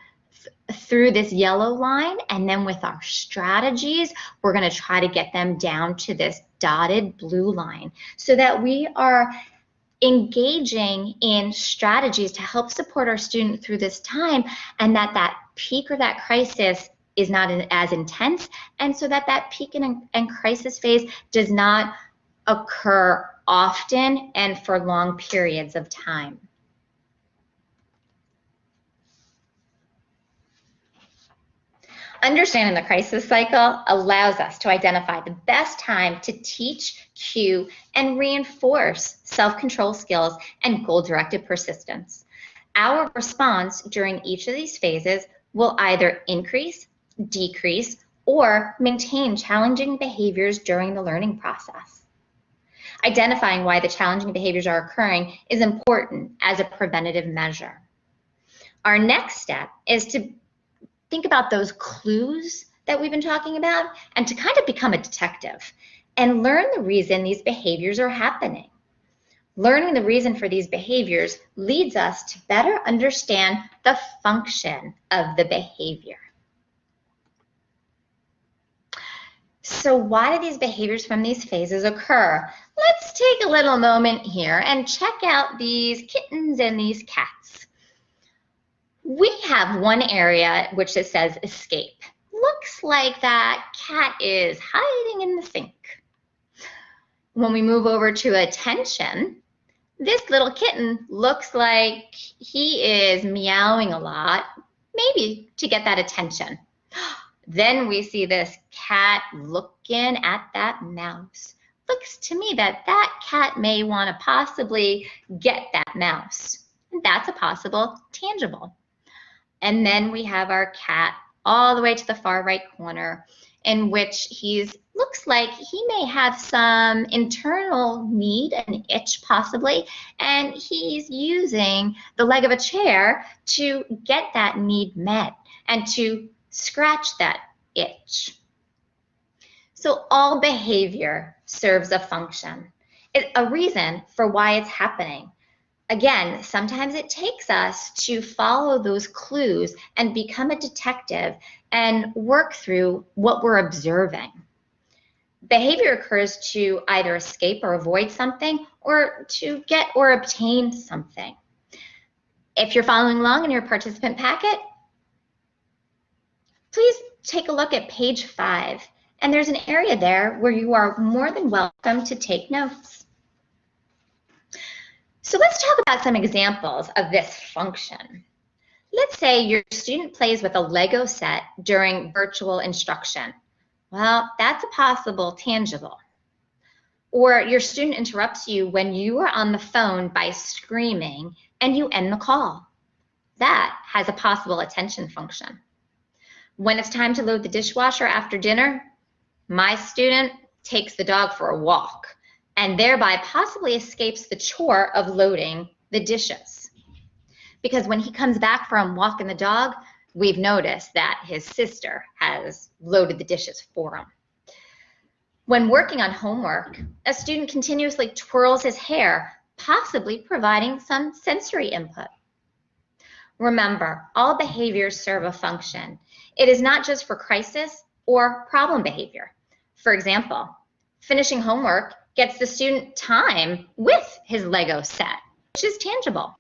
through this yellow line, and then with our strategies, we're going to try to get them down to this dotted blue line so that we are engaging in strategies to help support our student through this time, and that peak or that crisis is not as intense, and so that peak and crisis phase does not occur often and for long periods of time. Understanding the crisis cycle allows us to identify the best time to teach, cue, and reinforce self-control skills and goal-directed persistence. Our response during each of these phases will either increase, decrease, or maintain challenging behaviors during the learning process. Identifying why the challenging behaviors are occurring is important as a preventative measure. Our next step is to think about those clues that we've been talking about and to kind of become a detective and learn the reason these behaviors are happening. Learning the reason for these behaviors leads us to better understand the function of the behavior. So why do these behaviors from these phases occur? Let's take a little moment here and check out these kittens and these cats. We have one area which it says escape. Looks like that cat is hiding in the sink. When we move over to attention, this little kitten looks like he is meowing a lot, maybe to get that attention. Then we see this cat looking at that mouse. Looks to me that cat may want to possibly get that mouse. And that's a possible tangible. And then we have our cat all the way to the far right corner, in which looks like he may have some internal need, an itch possibly, and he's using the leg of a chair to get that need met and to scratch that itch. So all behavior serves a function, a reason for why it's happening. Again, sometimes it takes us to follow those clues and become a detective and work through what we're observing. Behavior occurs to either escape or avoid something, or to get or obtain something. If you're following along in your participant packet, please take a look at page 5, and there's an area there where you are more than welcome to take notes. So let's talk about some examples of this function. Let's say your student plays with a Lego set during virtual instruction. Well, that's a possible tangible. Or your student interrupts you when you are on the phone by screaming and you end the call. That has a possible attention function. When it's time to load the dishwasher after dinner, my student takes the dog for a walk and thereby possibly escapes the chore of loading the dishes. Because when he comes back from walking the dog, we've noticed that his sister has loaded the dishes for him. When working on homework, a student continuously twirls his hair, possibly providing some sensory input. Remember, all behaviors serve a function. It is not just for crisis or problem behavior. For example, finishing homework gets the student time with his Lego set, which is tangible.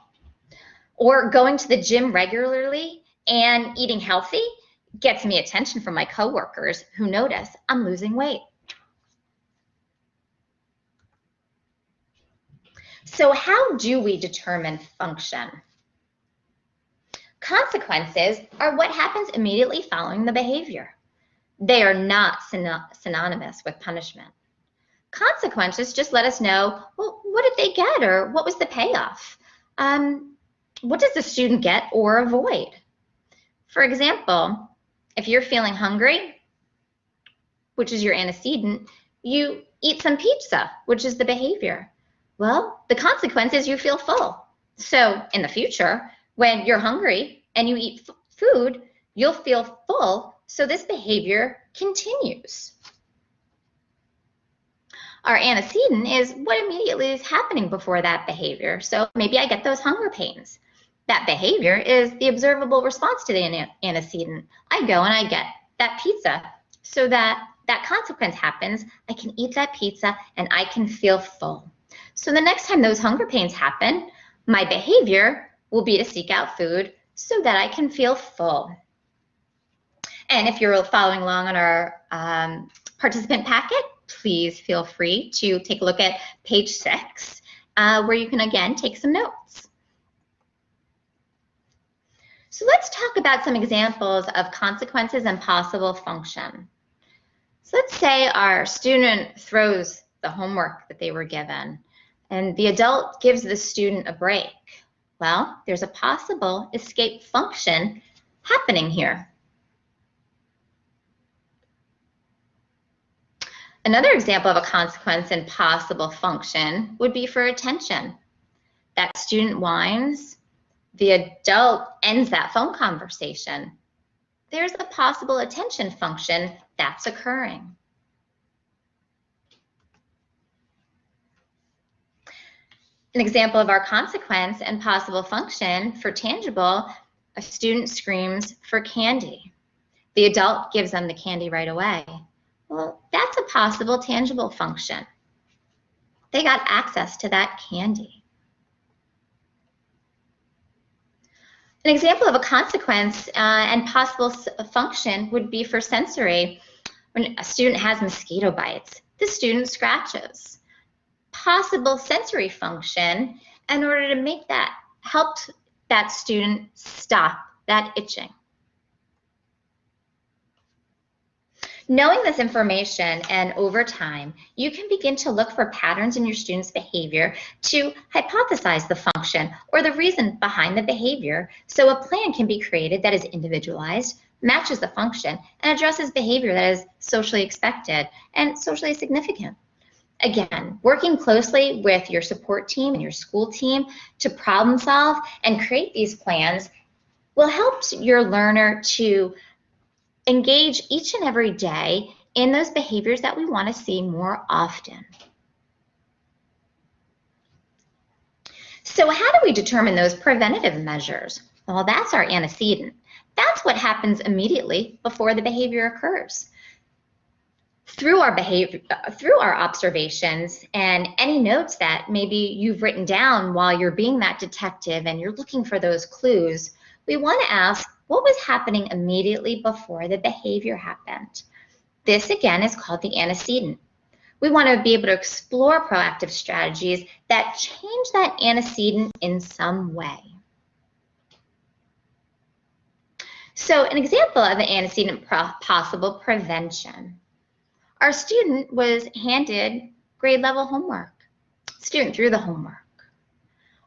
Or going to the gym regularly and eating healthy gets me attention from my coworkers who notice I'm losing weight. So how do we determine function? Consequences are what happens immediately following the behavior. They are not synonymous with punishment. Consequences just let us know, well, what did they get, or what was the payoff? What does the student get or avoid? For example, if you're feeling hungry, which is your antecedent, you eat some pizza, which is the behavior. Well, the consequence is you feel full. So in the future, when you're hungry and you eat food, you'll feel full, so this behavior continues. Our antecedent is what immediately is happening before that behavior. So maybe I get those hunger pains. That behavior is the observable response to the antecedent. I go and I get that pizza. So that consequence happens, I can eat that pizza and I can feel full. So the next time those hunger pains happen, my behavior will be to seek out food so that I can feel full. And if you're following along on our participant packet, please feel free to take a look at page 6, where you can again take some notes. So let's talk about some examples of consequences and possible function. So let's say our student throws the homework that they were given, and the adult gives the student a break. Well, there's a possible escape function happening here. Another example of a consequence and possible function would be for attention. That student whines, the adult ends that phone conversation. There's a possible attention function that's occurring. An example of our consequence and possible function for tangible, a student screams for candy. The adult gives them the candy right away. Well, that's a possible tangible function. They got access to that candy. An example of a consequence and possible function would be for sensory. When a student has mosquito bites, the student scratches. Possible sensory function in order to make that, help that student stop that itching. Knowing this information and over time, you can begin to look for patterns in your student's behavior to hypothesize the function or the reason behind the behavior, so a plan can be created that is individualized, matches the function, and addresses behavior that is socially expected and socially significant. Again, working closely with your support team and your school team to problem solve and create these plans will help your learner to engage each and every day in those behaviors that we want to see more often. So how do we determine those preventative measures? Well, that's our antecedent. That's what happens immediately before the behavior occurs. Through our observations and any notes that maybe you've written down while you're being that detective and you're looking for those clues, we want to ask, what was happening immediately before the behavior happened? This again is called the antecedent. We want to be able to explore proactive strategies that change that antecedent in some way. So an example of an antecedent possible prevention. Our student was handed grade level homework. Student threw the homework.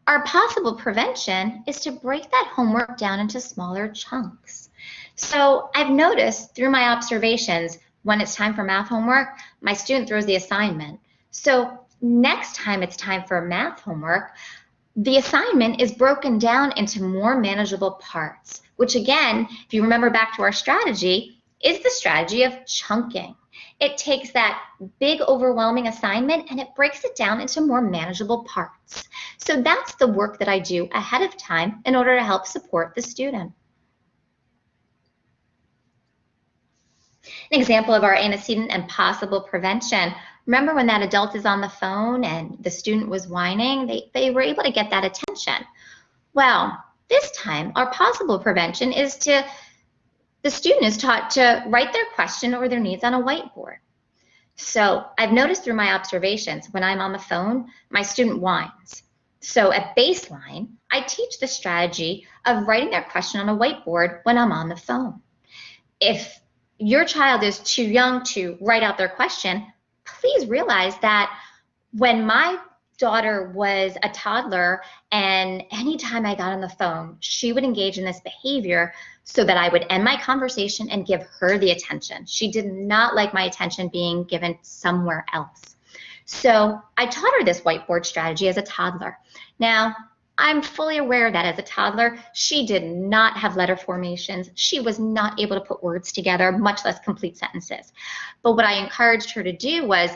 Our possible prevention is to break that homework down into smaller chunks. So I've noticed through my observations, when it's time for math homework, my student throws the assignment. So next time it's time for math homework, the assignment is broken down into more manageable parts, which again, if you remember back to our strategy, is the strategy of chunking. It takes that big, overwhelming assignment and it breaks it down into more manageable parts. So that's the work that I do ahead of time in order to help support the student. An example of our antecedent and possible prevention. Remember when that adult is on the phone and the student was whining, they were able to get that attention. Well, this time our possible prevention is the student is taught to write their question or their needs on a whiteboard. So I've noticed through my observations, when I'm on the phone, my student whines. So at baseline, I teach the strategy of writing their question on a whiteboard when I'm on the phone. If your child is too young to write out their question, please realize that when my daughter was a toddler and anytime I got on the phone, she would engage in this behavior so that I would end my conversation and give her the attention. She did not like my attention being given somewhere else. So I taught her this whiteboard strategy as a toddler. Now, I'm fully aware that as a toddler, she did not have letter formations. She was not able to put words together, much less complete sentences. But what I encouraged her to do was,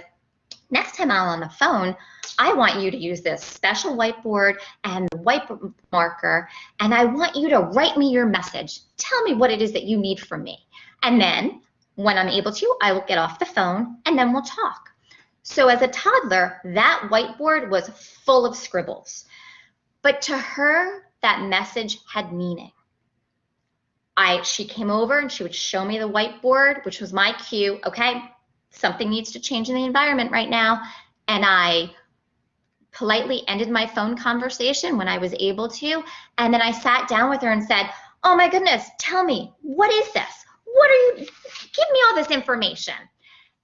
next time I'm on the phone, I want you to use this special whiteboard and the white marker, and I want you to write me your message. Tell me what it is that you need from me. And then when I'm able to, I will get off the phone and then we'll talk. So as a toddler, that whiteboard was full of scribbles. But to her, that message had meaning. She came over and she would show me the whiteboard, which was my cue. Okay, something needs to change in the environment right now. And I politely ended my phone conversation when I was able to. And then I sat down with her and said, oh my goodness, tell me, what is this? Give me all this information.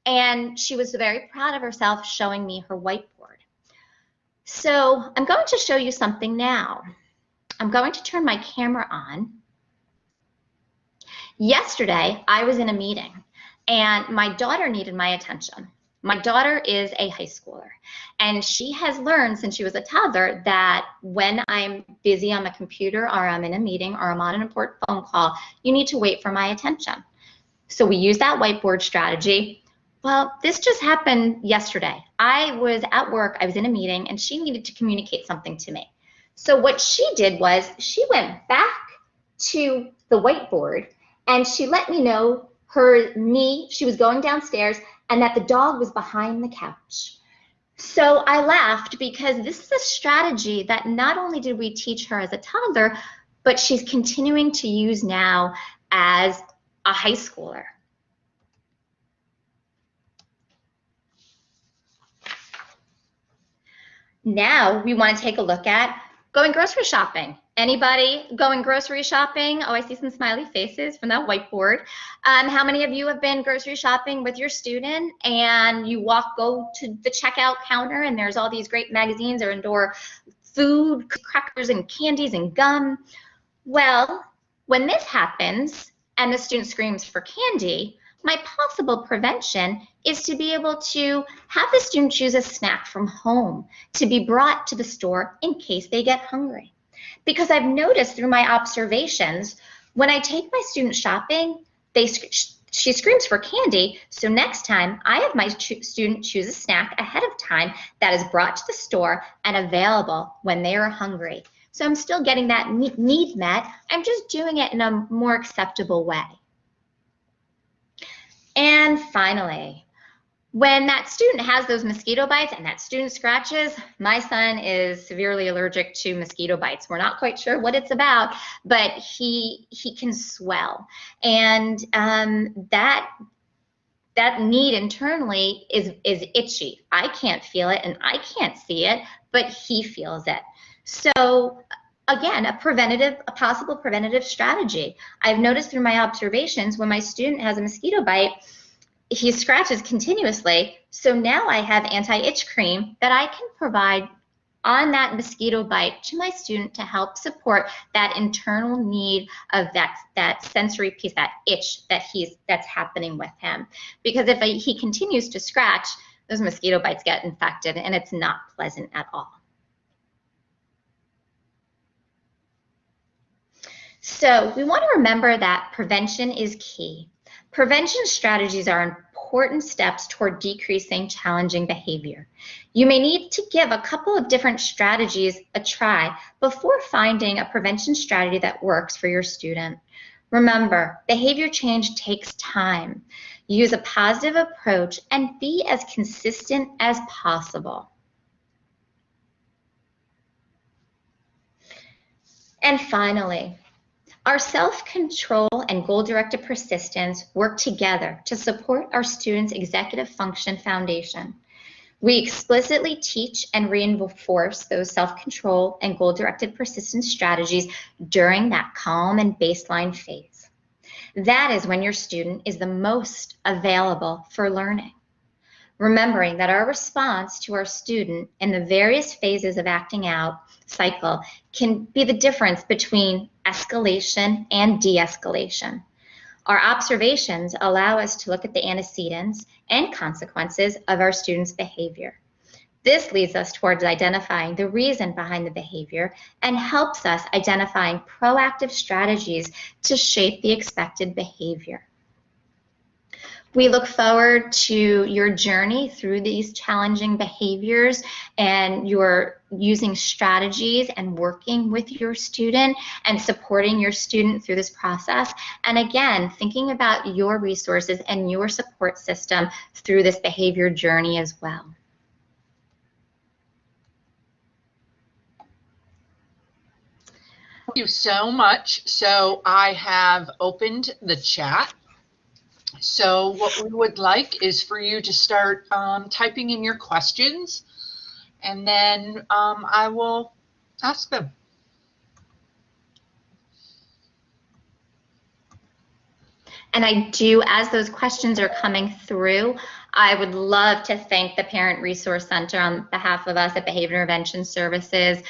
And she was very proud of herself showing me her whiteboard. So I'm going to show you something now. I'm going to turn my camera on. Yesterday, I was in a meeting and my daughter needed my attention. My daughter is a high schooler and she has learned since she was a toddler that when I'm busy on my computer or I'm in a meeting or I'm on an important phone call, you need to wait for my attention. So we use that whiteboard strategy. Well, this just happened yesterday. I was at work, I was in a meeting, and she needed to communicate something to me. So what she did was she went back to the whiteboard and she let me know she was going downstairs and that the dog was behind the couch. So I laughed because this is a strategy that not only did we teach her as a toddler, but she's continuing to use now as a high schooler. Now we want to take a look at going grocery shopping. Anybody going grocery shopping? Oh, I see some smiley faces from that whiteboard. How many of you have been grocery shopping with your student and you go to the checkout counter and there's all these great magazines or indoor food, crackers and candies and gum? Well, when this happens and the student screams for candy, my possible prevention is to be able to have the student choose a snack from home to be brought to the store in case they get hungry. Because I've noticed through my observations, when I take my student shopping, she screams for candy, so next time I have my student choose a snack ahead of time that is brought to the store and available when they are hungry. So I'm still getting that need met, I'm just doing it in a more acceptable way. And finally, when that student has those mosquito bites and that student scratches, my son is severely allergic to mosquito bites. We're not quite sure what it's about, but he can swell. And that need internally is itchy. I can't feel it and I can't see it, but he feels it. So again, a possible preventative strategy. I've noticed through my observations when my student has a mosquito bite, he scratches continuously. So now I have anti-itch cream that I can provide on that mosquito bite to my student to help support that internal need of that sensory piece, that itch that's happening with him. Because if he continues to scratch, those mosquito bites get infected and it's not pleasant at all. So we want to remember that prevention is key. Prevention strategies are important steps toward decreasing challenging behavior. You may need to give a couple of different strategies a try before finding a prevention strategy that works for your student. Remember, behavior change takes time. Use a positive approach and be as consistent as possible. And finally, our self-control and goal-directed persistence work together to support our students' executive function foundation. We explicitly teach and reinforce those self-control and goal-directed persistence strategies during that calm and baseline phase. That is when your student is the most available for learning. Remembering that our response to our student in the various phases of acting out cycle can be the difference between escalation and de-escalation. Our observations allow us to look at the antecedents and consequences of our students' behavior. This leads us towards identifying the reason behind the behavior and helps us identifying proactive strategies to shape the expected behavior. We look forward to your journey through these challenging behaviors and your using strategies and working with your student and supporting your student through this process. And again, thinking about your resources and your support system through this behavior journey as well. you so much. So I have opened the chat. So what we would like is for you to start typing in your questions, and then I will ask them. And I do, as those questions are coming through, I would love to thank the Parent Resource Center on behalf of us at Behavior Intervention Services.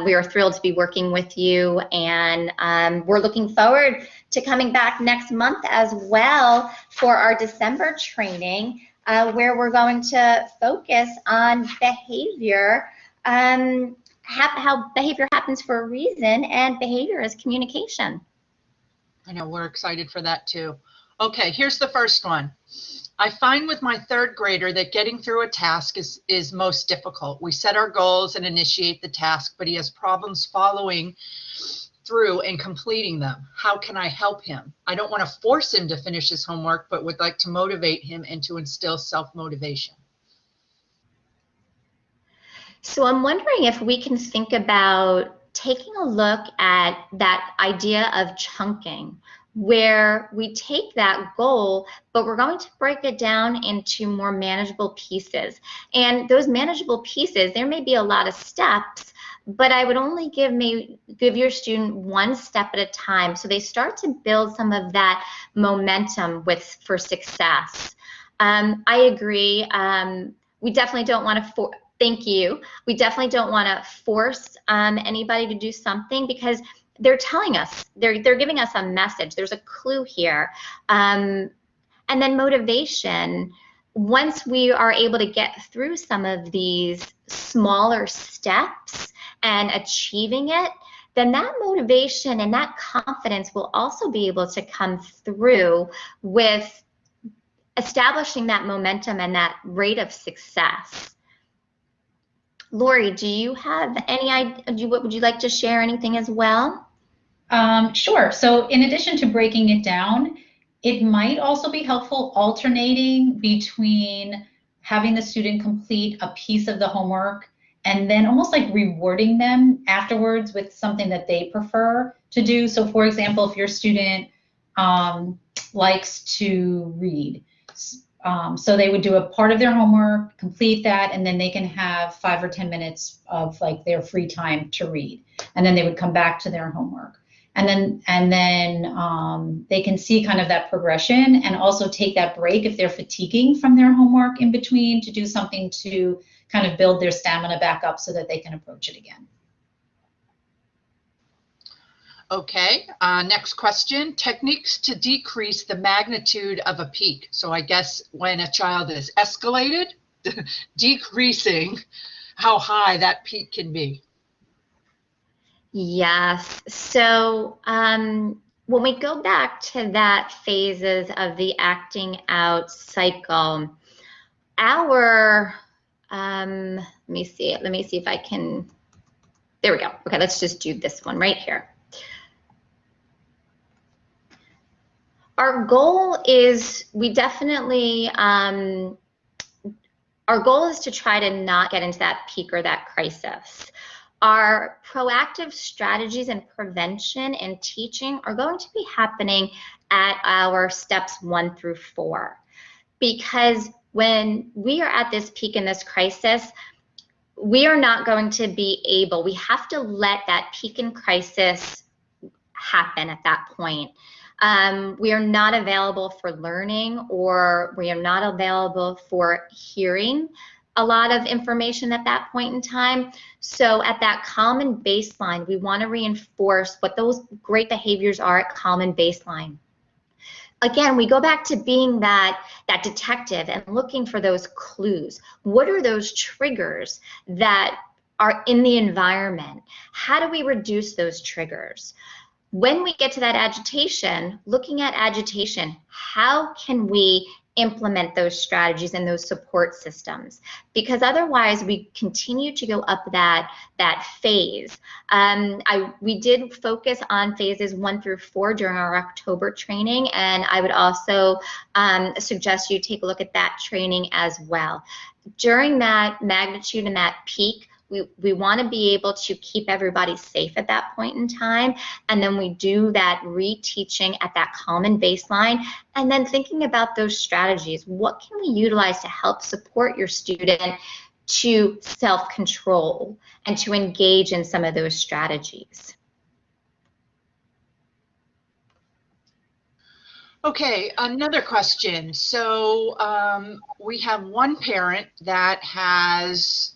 We are thrilled to be working with you, and we're looking forward to coming back next month as well for our December training, where we're going to focus on behavior, how behavior happens for a reason, and behavior is communication. I know, we're excited for that too. Okay, here's the first one. I find with my third grader that getting through a task is most difficult. We set our goals and initiate the task, but he has problems following through and completing them. How can I help him? I don't want to force him to finish his homework, but would like to motivate him and to instill self-motivation. So I'm wondering if we can think about taking a look at that idea of chunking, where we take that goal, but we're going to break it down into more manageable pieces. And those manageable pieces, there may be a lot of steps, but I would only give your student one step at a time, so they start to build some of that momentum for success. I agree. We definitely don't want to thank you. We definitely don't want to force anybody to do something, because they're telling us, they're giving us a message. There's a clue here. And then motivation. Once we are able to get through some of these smaller steps and achieving it, then that motivation and that confidence will also be able to come through with establishing that momentum and that rate of success. Lori, do you have any idea? Would you like to share anything as well? Sure. So in addition to breaking it down, it might also be helpful alternating between having the student complete a piece of the homework and then almost like rewarding them afterwards with something that they prefer to do. So for example, if your student likes to read, so they would do a part of their homework, complete that, and then they can have 5 or 10 minutes of like their free time to read. And then they would come back to their homework. And then they can see kind of that progression, and also take that break if they're fatiguing from their homework in between, to do something to kind of build their stamina back up so that they can approach it again. Okay, next question. Techniques to decrease the magnitude of a peak. So I guess when a child is escalated, decreasing how high that peak can be. Yes. So when we go back to that phases of the acting out cycle, our let me see if I can. There we go. Okay, let's just do this one right here. Our goal is our goal is to try to not get into that peak or that crisis. Our proactive strategies and prevention and teaching are going to be happening at our steps 1 through 4. Because when we are at this peak in this crisis, we are not going to be able, we have to let that peak in crisis happen at that point. We are not available for learning, or we are not available for hearing a lot of information at that point in time. So at that common baseline, we want to reinforce what those great behaviors are at common baseline. Again, we go back to being that detective and looking for those clues. What are those triggers that are in the environment? How do we reduce those triggers? When we get to that agitation, looking at agitation, how can we implement those strategies and those support systems? Because otherwise we continue to go up that phase. We did focus on phases 1 through 4 during our October training, and I would also suggest you take a look at that training as well. During that magnitude and that peak, we want to be able to keep everybody safe at that point in time, and then we do that reteaching at that common baseline, and then thinking about those strategies. What can we utilize to help support your student to self-control and to engage in some of those strategies? Okay, another question. So we have one parent that has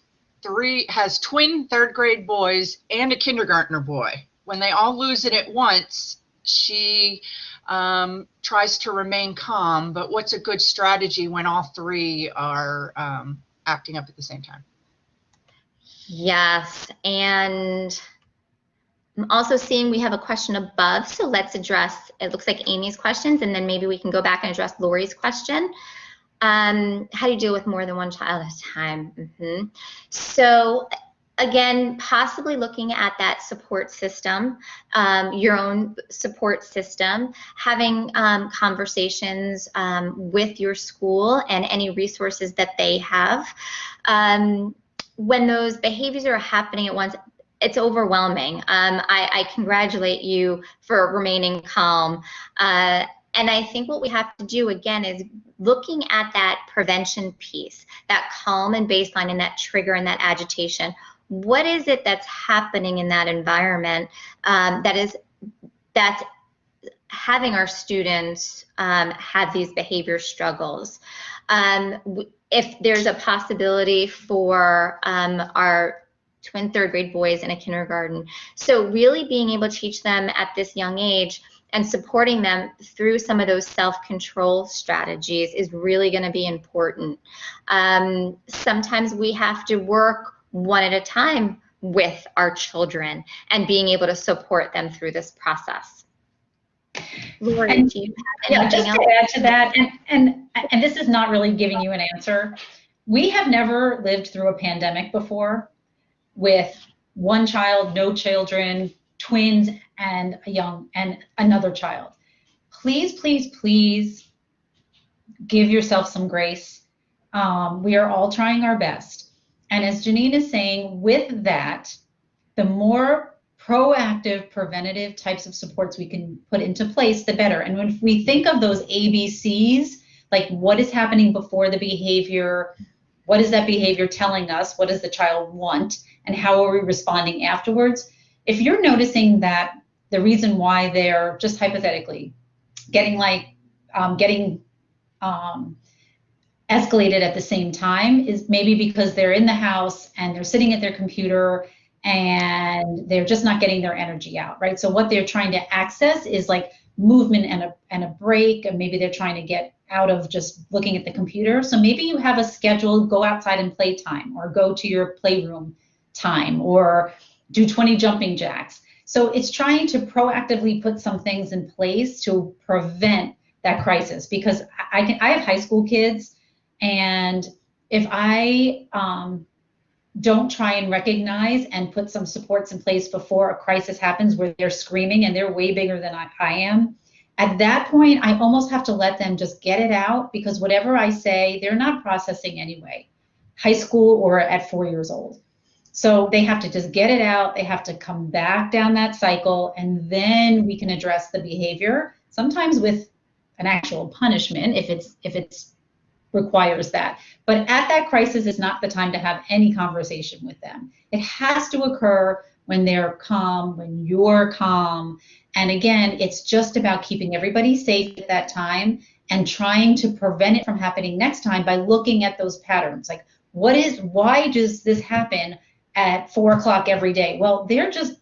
twin third grade boys and a kindergartner boy. When they all lose it at once, she tries to remain calm, but what's a good strategy when all three are acting up at the same time? Yes, and I'm also seeing we have a question above, so let's address, it looks like Amy's questions, and then maybe we can go back and address Lori's question. How do you deal with more than one child at a time? So again, possibly looking at that support system, your own support system, having conversations with your school and any resources that they have. When those behaviors are happening at once, it's overwhelming. I congratulate you for remaining calm. And I think what we have to do, again, is looking at that prevention piece, that calm and baseline and that trigger and that agitation. What is it that's happening in that environment that's having our students have these behavior struggles? If there's a possibility for our twin third grade boys in a kindergarten. So really being able to teach them at this young age and supporting them through some of those self-control strategies is really going to be important. Sometimes we have to work one at a time with our children and being able to support them through this process. Lori, do you have anything else? Just to add to that, and this is not really giving you an answer. We have never lived through a pandemic before with one child, no children, twins, and another child. Please, please, please give yourself some grace. We are all trying our best. And as Janine is saying, with that, the more proactive, preventative types of supports we can put into place, the better. And when we think of those ABCs, like what is happening before the behavior, what is that behavior telling us? What does the child want? And how are we responding afterwards? If you're noticing that the reason why they're just hypothetically getting escalated at the same time is maybe because they're in the house and they're sitting at their computer and they're just not getting their energy out, right? So what they're trying to access is like movement and a break, and maybe they're trying to get out of just looking at the computer. So maybe you have a scheduled go outside and play time, or go to your playroom time, or do 20 jumping jacks. So it's trying to proactively put some things in place to prevent that crisis, because I have high school kids, and if I don't try and recognize and put some supports in place before a crisis happens where they're screaming and they're way bigger than I am, at that point, I almost have to let them just get it out, because whatever I say, they're not processing anyway, high school or at 4 years old. So they have to just get it out. They have to come back down that cycle, and then we can address the behavior, sometimes with an actual punishment if it's requires that. But at that crisis is not the time to have any conversation with them. It has to occur when they're calm, when you're calm. And again, it's just about keeping everybody safe at that time and trying to prevent it from happening next time by looking at those patterns. Like, why does this happen at 4 o'clock every day? Well, they're just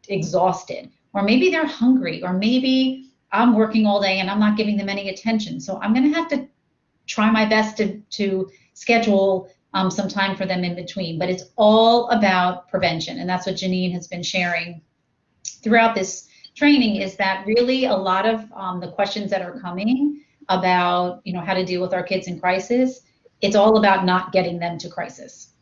exhausted, or maybe they're hungry, or maybe I'm working all day and I'm not giving them any attention. So I'm going to have to try my best to schedule some time for them in between. But it's all about prevention. And that's what Janine has been sharing throughout this training, is that really a lot of the questions that are coming about, how to deal with our kids in crisis, it's all about not getting them to crisis.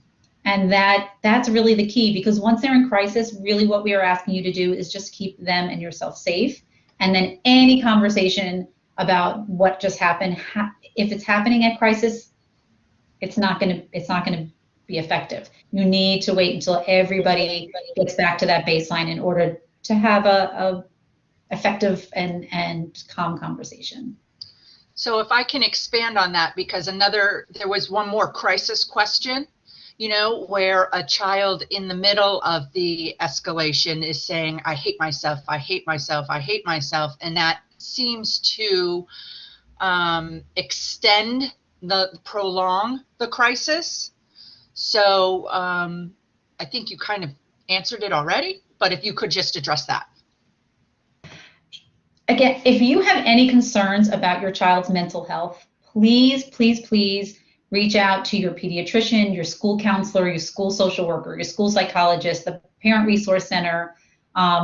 And that's really the key, because once they're in crisis, really what we are asking you to do is just keep them and yourself safe. And then any conversation about what just happened, if it's happening at crisis, it's not going to be effective. You need to wait until everybody gets back to that baseline in order to have a effective and calm conversation. So if I can expand on that, because there was one more crisis question, where a child in the middle of the escalation is saying, I hate myself, I hate myself, I hate myself. And that seems to prolong the crisis. So I think you kind of answered it already, but if you could just address that. Again, if you have any concerns about your child's mental health, please, please, please reach out to your pediatrician, your school counselor, your school social worker, your school psychologist, the parent resource center,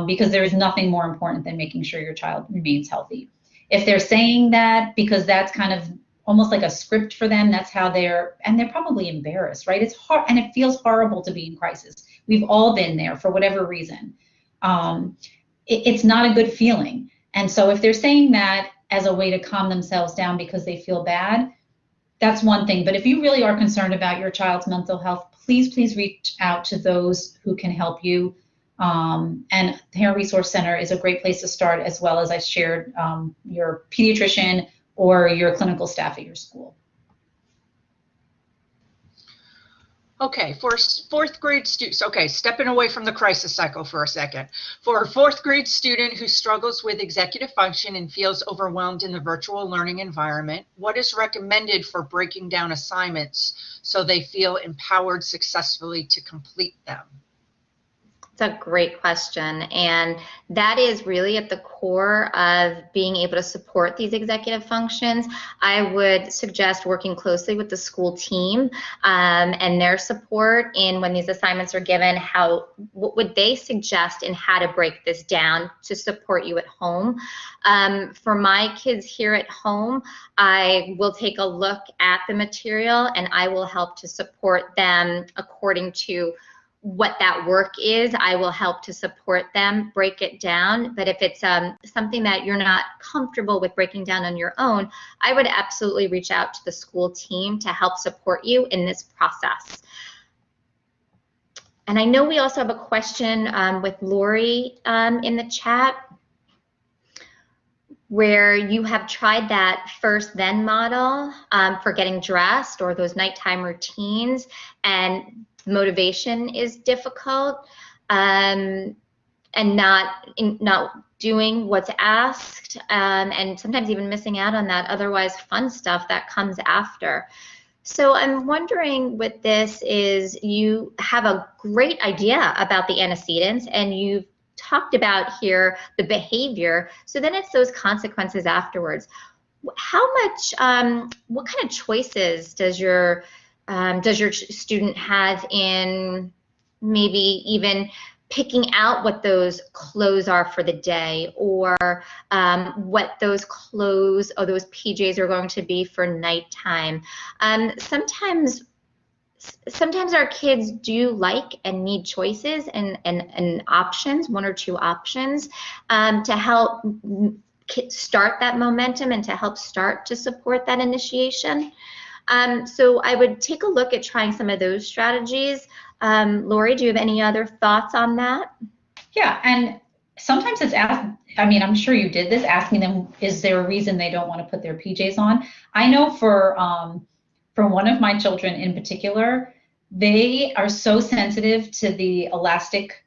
because there is nothing more important than making sure your child remains healthy. If they're saying that because that's kind of almost like a script for them, that's how they're probably embarrassed, right? It's hard, and it feels horrible to be in crisis. We've all been there for whatever reason. It's not a good feeling. And so if they're saying that as a way to calm themselves down because they feel bad, that's one thing. But if you really are concerned about your child's mental health, please, please reach out to those who can help you. And the Parent Resource Center is a great place to start, as well as I shared your pediatrician or your clinical staff at your school. Okay, for fourth grade students, okay, stepping away from the crisis cycle for a second. For a fourth grade student who struggles with executive function and feels overwhelmed in the virtual learning environment, what is recommended for breaking down assignments so they feel empowered successfully to complete them? It's a great question, and that is really at the core of being able to support these executive functions. I would suggest working closely with the school team and their support in when these assignments are given. What would they suggest in how to break this down to support you at home? For my kids here at home, I will take a look at the material and I will help to support them according to what that work is. I will help to support them, break it down. But if it's something that you're not comfortable with breaking down on your own, I would absolutely reach out to the school team to help support you in this process. And I know we also have a question with Lori in the chat, where you have tried that first then model for getting dressed or those nighttime routines, and motivation is difficult and not doing what's asked, and sometimes even missing out on that otherwise fun stuff that comes after. So I'm wondering with this is you have a great idea about the antecedents and you've talked about here the behavior, so then it's those consequences afterwards. How much, what kind of choices does your student have in maybe even picking out what those clothes are for the day, or what those clothes or those PJs are going to be for nighttime? Sometimes our kids do like and need choices and options, one or two options, to help start that momentum and to help start to support that initiation. So I would take a look at trying some of those strategies. Lori, do you have any other thoughts on that? Yeah, and sometimes it's I'm sure you did this, asking them, is there a reason they don't want to put their PJs on? I know for one of my children in particular, they are so sensitive to the elastic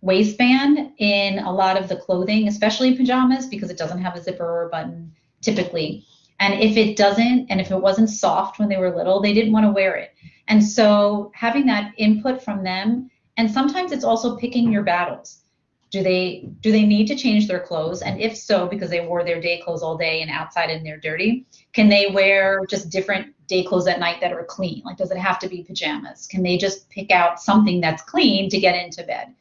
waistband in a lot of the clothing, especially pajamas, because it doesn't have a zipper or a button typically. And if it doesn't, and if it wasn't soft when they were little, they didn't want to wear it. And so having that input from them, and sometimes it's also picking your battles. Do they need to change their clothes? And if so, because they wore their day clothes all day and outside and they're dirty, can they wear just different day clothes at night that are clean? Like, does it have to be pajamas? Can they just pick out something that's clean to get into bed?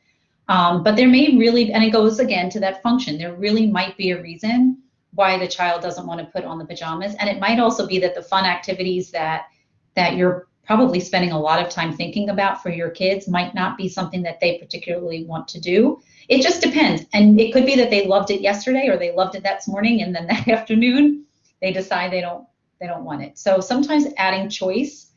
But there may really, and it goes again to that function, there really might be a reason why the child doesn't want to put on the pajamas. And it might also be that the fun activities that you're probably spending a lot of time thinking about for your kids might not be something that they particularly want to do. It just depends. And it could be that they loved it yesterday or they loved it that morning, and then that afternoon they decide they don't want it. So sometimes adding choice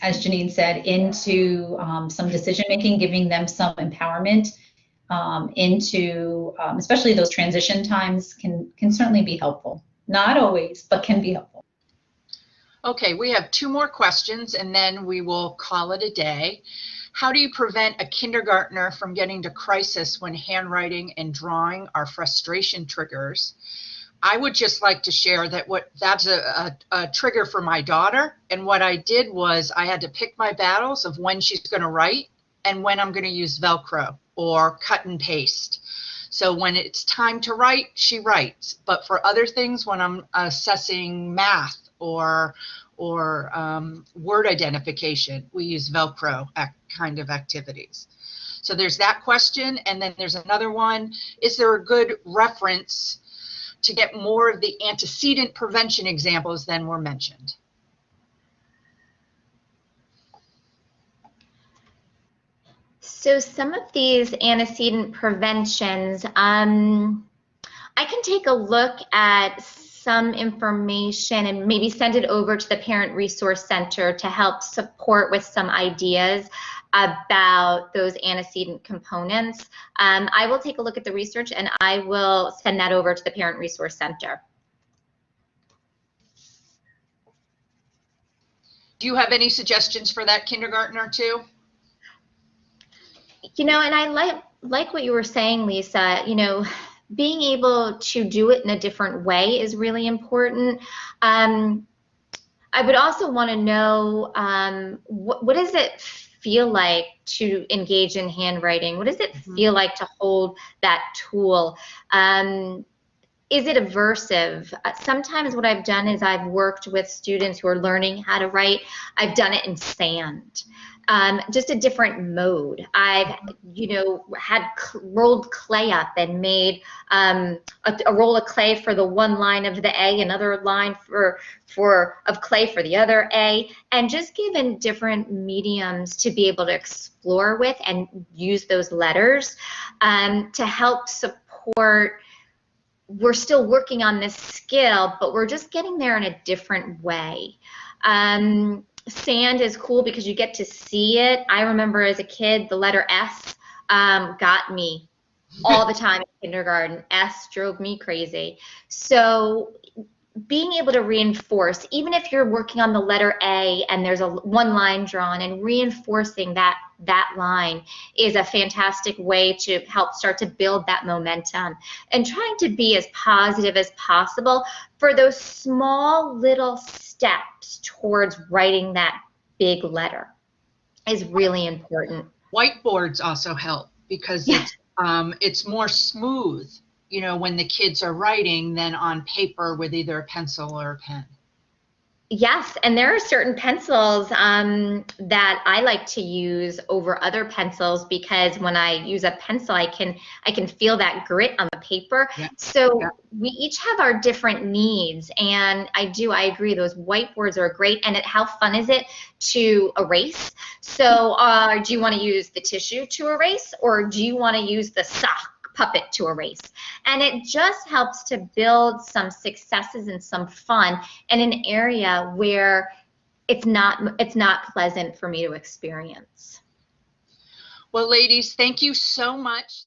as Janine said, into some decision making, giving them some empowerment into especially those transition times can certainly be helpful. Not always, but can be helpful. Okay, we have 2 more questions and then we will call it a day. How do you prevent a kindergartner from getting to crisis when handwriting and drawing are frustration triggers? I would just like to share that that's a trigger for my daughter. And what I did was I had to pick my battles of when she's going to write and when I'm going to use Velcro or cut and paste. So when it's time to write, she writes. But for other things, when I'm assessing math or word identification, we use Velcro kind of activities. So there's that question. And then there's another one. Is there a good reference to get more of the antecedent prevention examples than were mentioned? So some of these antecedent preventions, I can take a look at some information and maybe send it over to the Parent Resource Center to help support with some ideas about those antecedent components. I will take a look at the research and I will send that over to the Parent Resource Center. Do you have any suggestions for that kindergartner too? You know, and I like what you were saying, Lisa. You know, being able to do it in a different way is really important. I would also want to know what does it feel like to engage in handwriting? What does it feel like to hold that tool? Is it aversive? Sometimes what I've done is I've worked with students who are learning how to write. I've done it in sand. Just a different mode. I've, you know, had rolled clay up and made a roll of clay for the one line of the A, another line of clay for the other A, and just given different mediums to be able to explore with and use those letters to help support. We're still working on this skill, but we're just getting there in a different way. Sand is cool because you get to see it. I remember as a kid, the letter S got me all the time in kindergarten. S drove me crazy. So being able to reinforce, even if you're working on the letter A and there's one line drawn, and reinforcing that line is a fantastic way to help start to build that momentum, and trying to be as positive as possible for those small little steps towards writing that big letter is really important. Whiteboards also help because it's more smooth, you know, when the kids are writing than on paper with either a pencil or a pen. Yes, and there are certain pencils that I like to use over other pencils because when I use a pencil, I can feel that grit on the paper. Yeah. So we each have our different needs, and I agree. Those whiteboards are great. And how fun is it to erase? So do you want to use the tissue to erase, or do you want to use the sock puppet to erase? And it just helps to build some successes and some fun in an area where it's not pleasant for me to experience. Well, ladies, thank you so much.